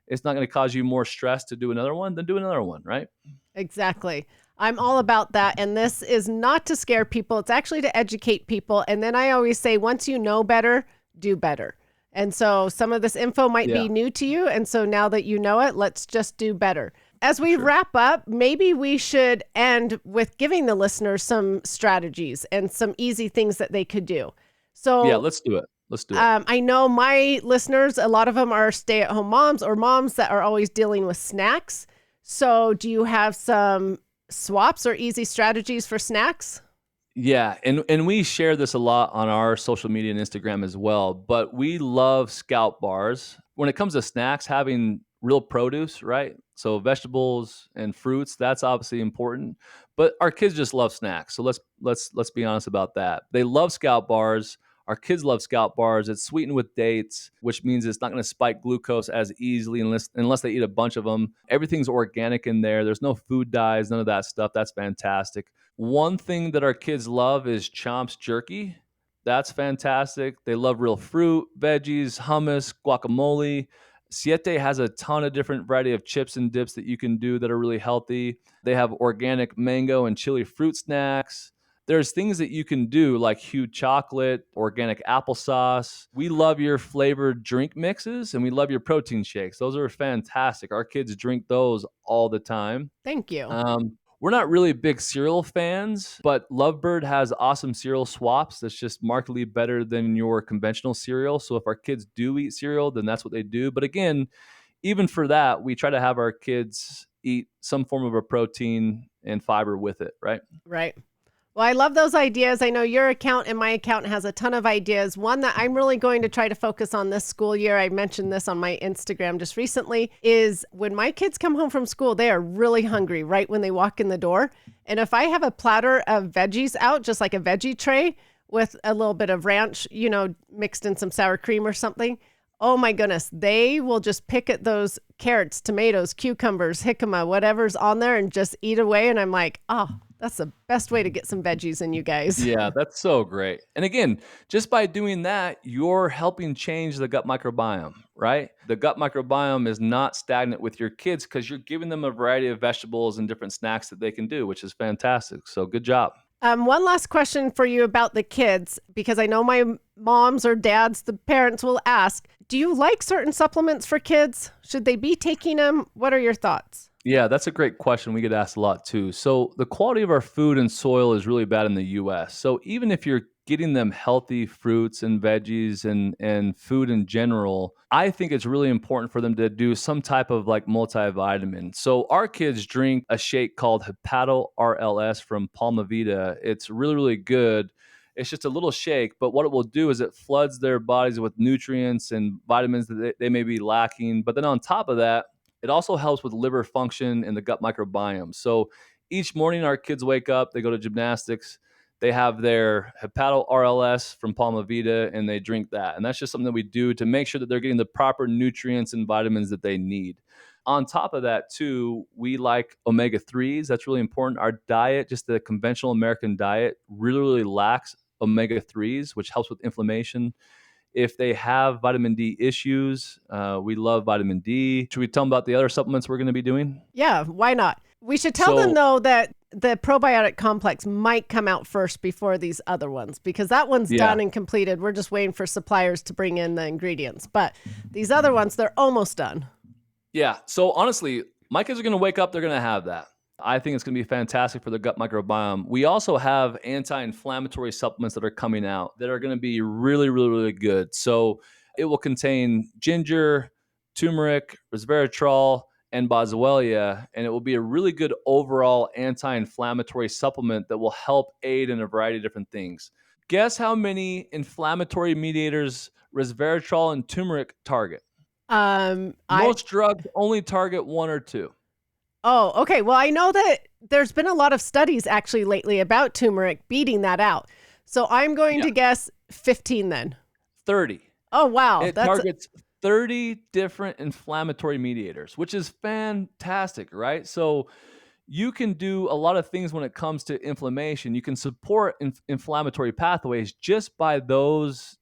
it's not going to cause you more stress to do another one, then do another one, right? Exactly. I'm all about that. And this is not to scare people. It's actually to educate people. And then I always say, once you know better, do better. And so some of this info might Yeah, be new to you. And so now that you know it, let's just do better. As we sure. wrap up, maybe we should end with giving the listeners some strategies and some easy things that they could do. Yeah, So let's do it. Let's do it. I know my listeners, a lot of them are stay-at-home moms or moms that are always dealing with snacks. So do you have some swaps or easy strategies for snacks? Yeah, and we share this a lot on our social media and Instagram as well, but we love Scout bars. When it comes to snacks, having real produce, right? So vegetables and fruits, that's obviously important. But our kids just love snacks. So let's be honest about that. They love Scout bars. Our kids love Scout bars. It's sweetened with dates, which means it's not going to spike glucose as easily unless they eat a bunch of them. Everything's organic in there. There's no food dyes, none of that stuff. That's fantastic. One thing that our kids love is Chomp's jerky. That's fantastic. They love real fruit, veggies, hummus, guacamole. Siete has a ton of different variety of chips and dips that you can do that are really healthy. They have organic mango and chili fruit snacks. There's things that you can do like Hue chocolate, organic applesauce. We love your flavored drink mixes and we love your protein shakes. Those are fantastic. Our kids drink those all the time. Thank you. We're not really big cereal fans, but Lovebird has awesome cereal swaps that's just markedly better than your conventional cereal. So if our kids do eat cereal, then that's what they do. But again, even for that, we try to have our kids eat some form of a protein and fiber with it, right? Right. Well, I love those ideas. I know your account and my account has a ton of ideas. One that I'm really going to try to focus on this school year, I mentioned this on my Instagram just recently, is when my kids come home from school, they are really hungry right when they walk in the door. And if I have a platter of veggies out, just like a veggie tray with a little bit of ranch, mixed in some sour cream or something, oh my goodness, they will just pick at those carrots, tomatoes, cucumbers, jicama, whatever's on there and just eat away. And I'm like, oh, that's the best way to get some veggies in you guys. Yeah, that's so great. And again, just by doing that, you're helping change the gut microbiome, right? The gut microbiome is not stagnant with your kids because you're giving them a variety of vegetables and different snacks that they can do, which is fantastic. So good job. One last question for you about the kids, because I know my moms or dads, the parents will ask, do you like certain supplements for kids? Should they be taking them? What are your thoughts? Yeah, that's a great question. We get asked a lot too. So, the quality of our food and soil is really bad in the US. So, even if you're getting them healthy fruits and veggies and food in general, I think it's really important for them to do some type of like multivitamin. So, our kids drink a shake called Hepato RLS from Palmavita. It's really, really good. It's just a little shake, but what it will do is it floods their bodies with nutrients and vitamins that they may be lacking. But then on top of that, it also helps with liver function and the gut microbiome. So each morning, our kids wake up, they go to gymnastics, they have their Hepato RLS from Palmavita, and they drink that. And that's just something that we do to make sure that they're getting the proper nutrients and vitamins that they need. On top of that, too, we like omega 3s. That's really important. Our diet, just the conventional American diet, really, really lacks omega 3s, which helps with inflammation. If they have vitamin D issues, we love vitamin D. Should we tell them about the other supplements we're going to be doing? Yeah, why not? We should tell them, So, though, that the probiotic complex might come out first before these other ones, because that one's yeah, done and completed. We're just waiting for suppliers to bring in the ingredients. But these other ones, they're almost done. yeah. So honestly, my kids are going to wake up, they're going to have that. I think it's going to be fantastic for the gut microbiome. We also have anti-inflammatory supplements that are coming out that are going to be really, really, really good. So it will contain ginger, turmeric, resveratrol, and boswellia, and it will be a really good overall anti-inflammatory supplement that will help aid in a variety of different things. Guess how many inflammatory mediators resveratrol and turmeric target? I Most drugs only target one or two. Oh, okay. Well, I know that there's been a lot of studies actually lately about turmeric beating that out. So I'm going Yeah, to guess 15 then. 30. Oh, wow. It targets 30 different inflammatory mediators, which is fantastic, right? So you can do a lot of things when it comes to inflammation. You can support inflammatory pathways just by those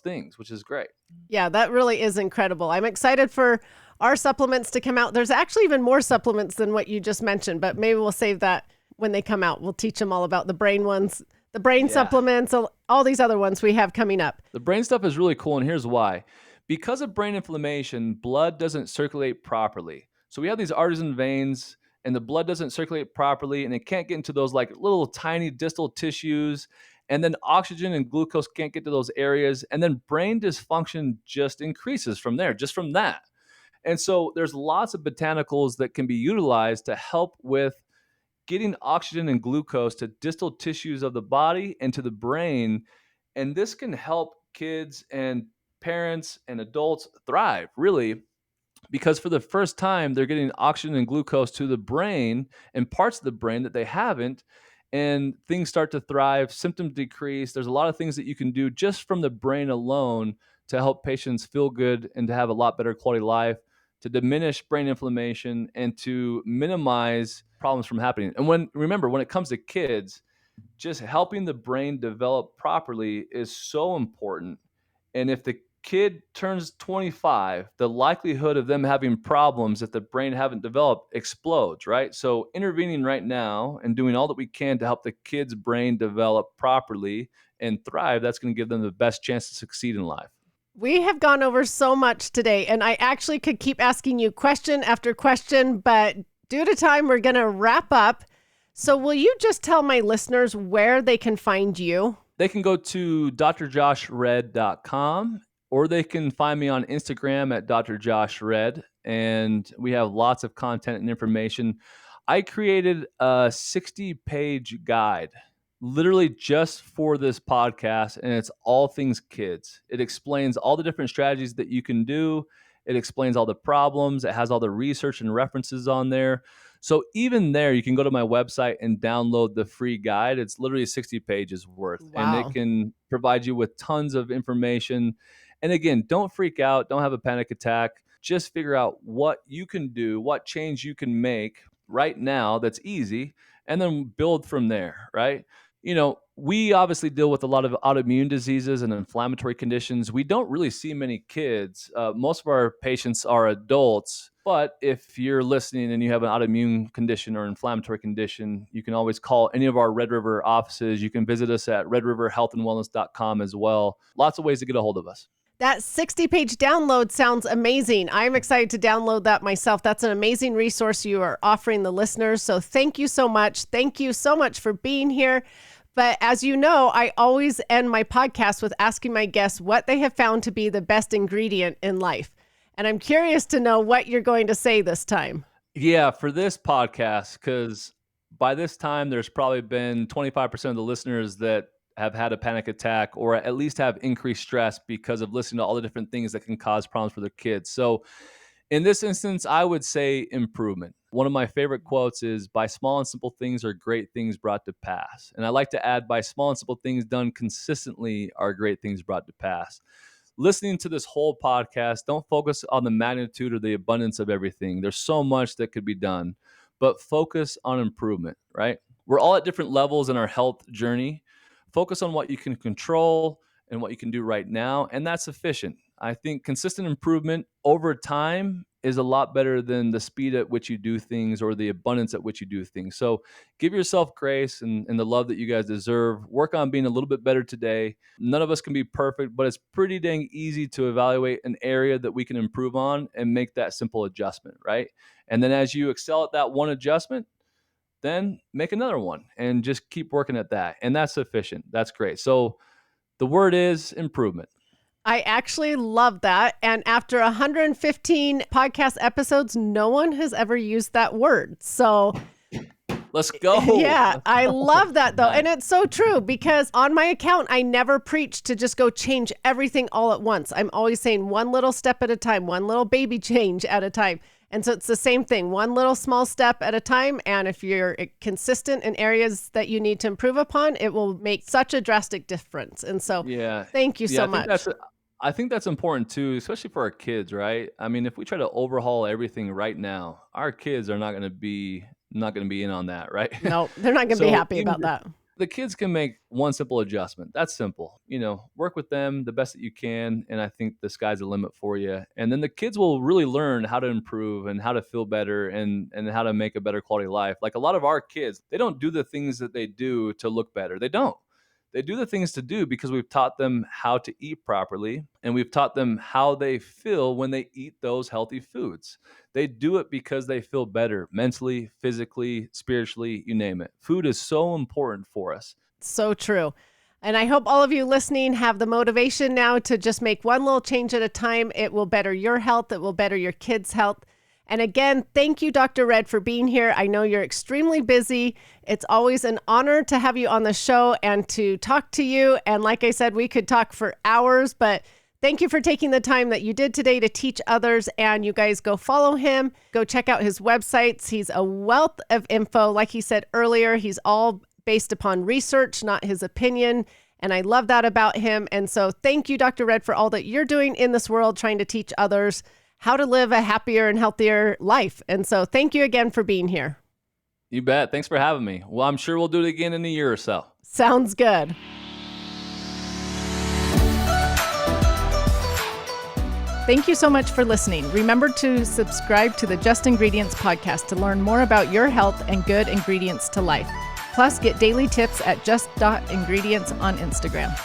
things, which is great. Yeah, that really is incredible. I'm excited for our supplements to come out. There's actually even more supplements than what you just mentioned, but maybe we'll save that when they come out. We'll teach them all about the brain ones, the brain Yeah. supplements, all these other ones we have coming up. The brain stuff is really cool, and here's why. Because of brain inflammation, blood doesn't circulate properly. So we have these artesian veins and the blood doesn't circulate properly and it can't get into those like little tiny distal tissues. And then oxygen and glucose can't get to those areas. And then brain dysfunction just increases from there, just from that. And so there's lots of botanicals that can be utilized to help with getting oxygen and glucose to distal tissues of the body and to the brain. And this can help kids and parents and adults thrive, really, because for the first time, they're getting oxygen and glucose to the brain and parts of the brain that they haven't. And things start to thrive, symptoms decrease. There's a lot of things that you can do just from the brain alone to help patients feel good and to have a lot better quality life, to diminish brain inflammation and to minimize problems from happening. And remember, when it comes to kids, just helping the brain develop properly is so important. And if the kid turns 25, the likelihood of them having problems that the brain haven't developed explodes, right? So intervening right now and doing all that we can to help the kid's brain develop properly and thrive, that's going to give them the best chance to succeed in life. We have gone over so much today, and I actually could keep asking you question after question, but due to time, we're going to wrap up. So will you just tell my listeners where they can find you? They can go to drjoshred.com or they can find me on Instagram at drjoshred. And we have lots of content and information. I created a 60-page guide literally just for this podcast, and it's all things kids. It explains all the different strategies that you can do. It explains all the problems. It has all the research and references on there. So even there, you can go to my website and download the free guide. It's literally 60 pages worth, and it Wow. can provide you with tons of information. And again, don't freak out. Don't have a panic attack. Just figure out what you can do, what change you can make right now that's easy, and then build from there, right? We obviously deal with a lot of autoimmune diseases and inflammatory conditions. We don't really see many kids. Most of our patients are adults. But if you're listening and you have an autoimmune condition or inflammatory condition, you can always call any of our Red River offices. You can visit us at redriverhealthandwellness.com as well. Lots of ways to get a hold of us. That 60-page download sounds amazing. I'm excited to download that myself. That's an amazing resource you are offering the listeners. So thank you so much. Thank you so much for being here. But as you know, I always end my podcast with asking my guests what they have found to be the best ingredient in life. And I'm curious to know what you're going to say this time. Yeah, for this podcast, because by this time, there's probably been 25% of the listeners that have had a panic attack or at least have increased stress because of listening to all the different things that can cause problems for their kids. So in this instance, I would say improvement. One of my favorite quotes is, by small and simple things are great things brought to pass. And I like to add, by small and simple things done consistently are great things brought to pass. Listening to this whole podcast, don't focus on the magnitude or the abundance of everything. There's so much that could be done, but focus on improvement, right? We're all at different levels in our health journey. Focus on what you can control and what you can do right now, and that's sufficient. I think consistent improvement over time is a lot better than the speed at which you do things or the abundance at which you do things. So give yourself grace and the love that you guys deserve. Work on being a little bit better today. None of us can be perfect, but it's pretty dang easy to evaluate an area that we can improve on and make that simple adjustment, right? And then as you excel at that one adjustment, then make another one and just keep working at that. And that's sufficient. That's great. So the word is improvement. I actually love that. And after 115 podcast episodes, no one has ever used that word. So let's go. Yeah, I love that though. Nice. And it's so true because on my account, I never preach to just go change everything all at once. I'm always saying one little step at a time, one little baby change at a time. And so it's the same thing, one little small step at a time. And if you're consistent in areas that you need to improve upon, it will make such a drastic difference. And so thank you so much. I think that's important too, especially for our kids, right? I mean, if we try to overhaul everything right now, our kids are not going to be in on that, right? No, they're not going to be happy about that. The kids can make one simple adjustment. That's simple. Work with them the best that you can, and I think the sky's the limit for you. And then the kids will really learn how to improve and how to feel better and how to make a better quality life. Like a lot of our kids, they don't do the things that they do to look better. They don't. They do the things to do because we've taught them how to eat properly, and we've taught them how they feel when they eat those healthy foods. They do it because they feel better mentally, physically, spiritually, you name it. Food is so important for us. So true. And I hope all of you listening have the motivation now to just make one little change at a time. It will better your health. It will better your kids' health. And again, thank you, Dr. Red, for being here. I know you're extremely busy. It's always an honor to have you on the show and to talk to you. And like I said, we could talk for hours, but thank you for taking the time that you did today to teach others. And you guys go follow him. Go check out his websites. He's a wealth of info. Like he said earlier, he's all based upon research, not his opinion. And I love that about him. And so thank you, Dr. Red, for all that you're doing in this world, trying to teach others how to live a happier and healthier life. And so thank you again for being here. You bet. Thanks for having me. Well, I'm sure we'll do it again in a year or so. Sounds good. Thank you so much for listening. Remember to subscribe to the Just Ingredients podcast to learn more about your health and good ingredients to life. Plus, get daily tips at just.ingredients on Instagram.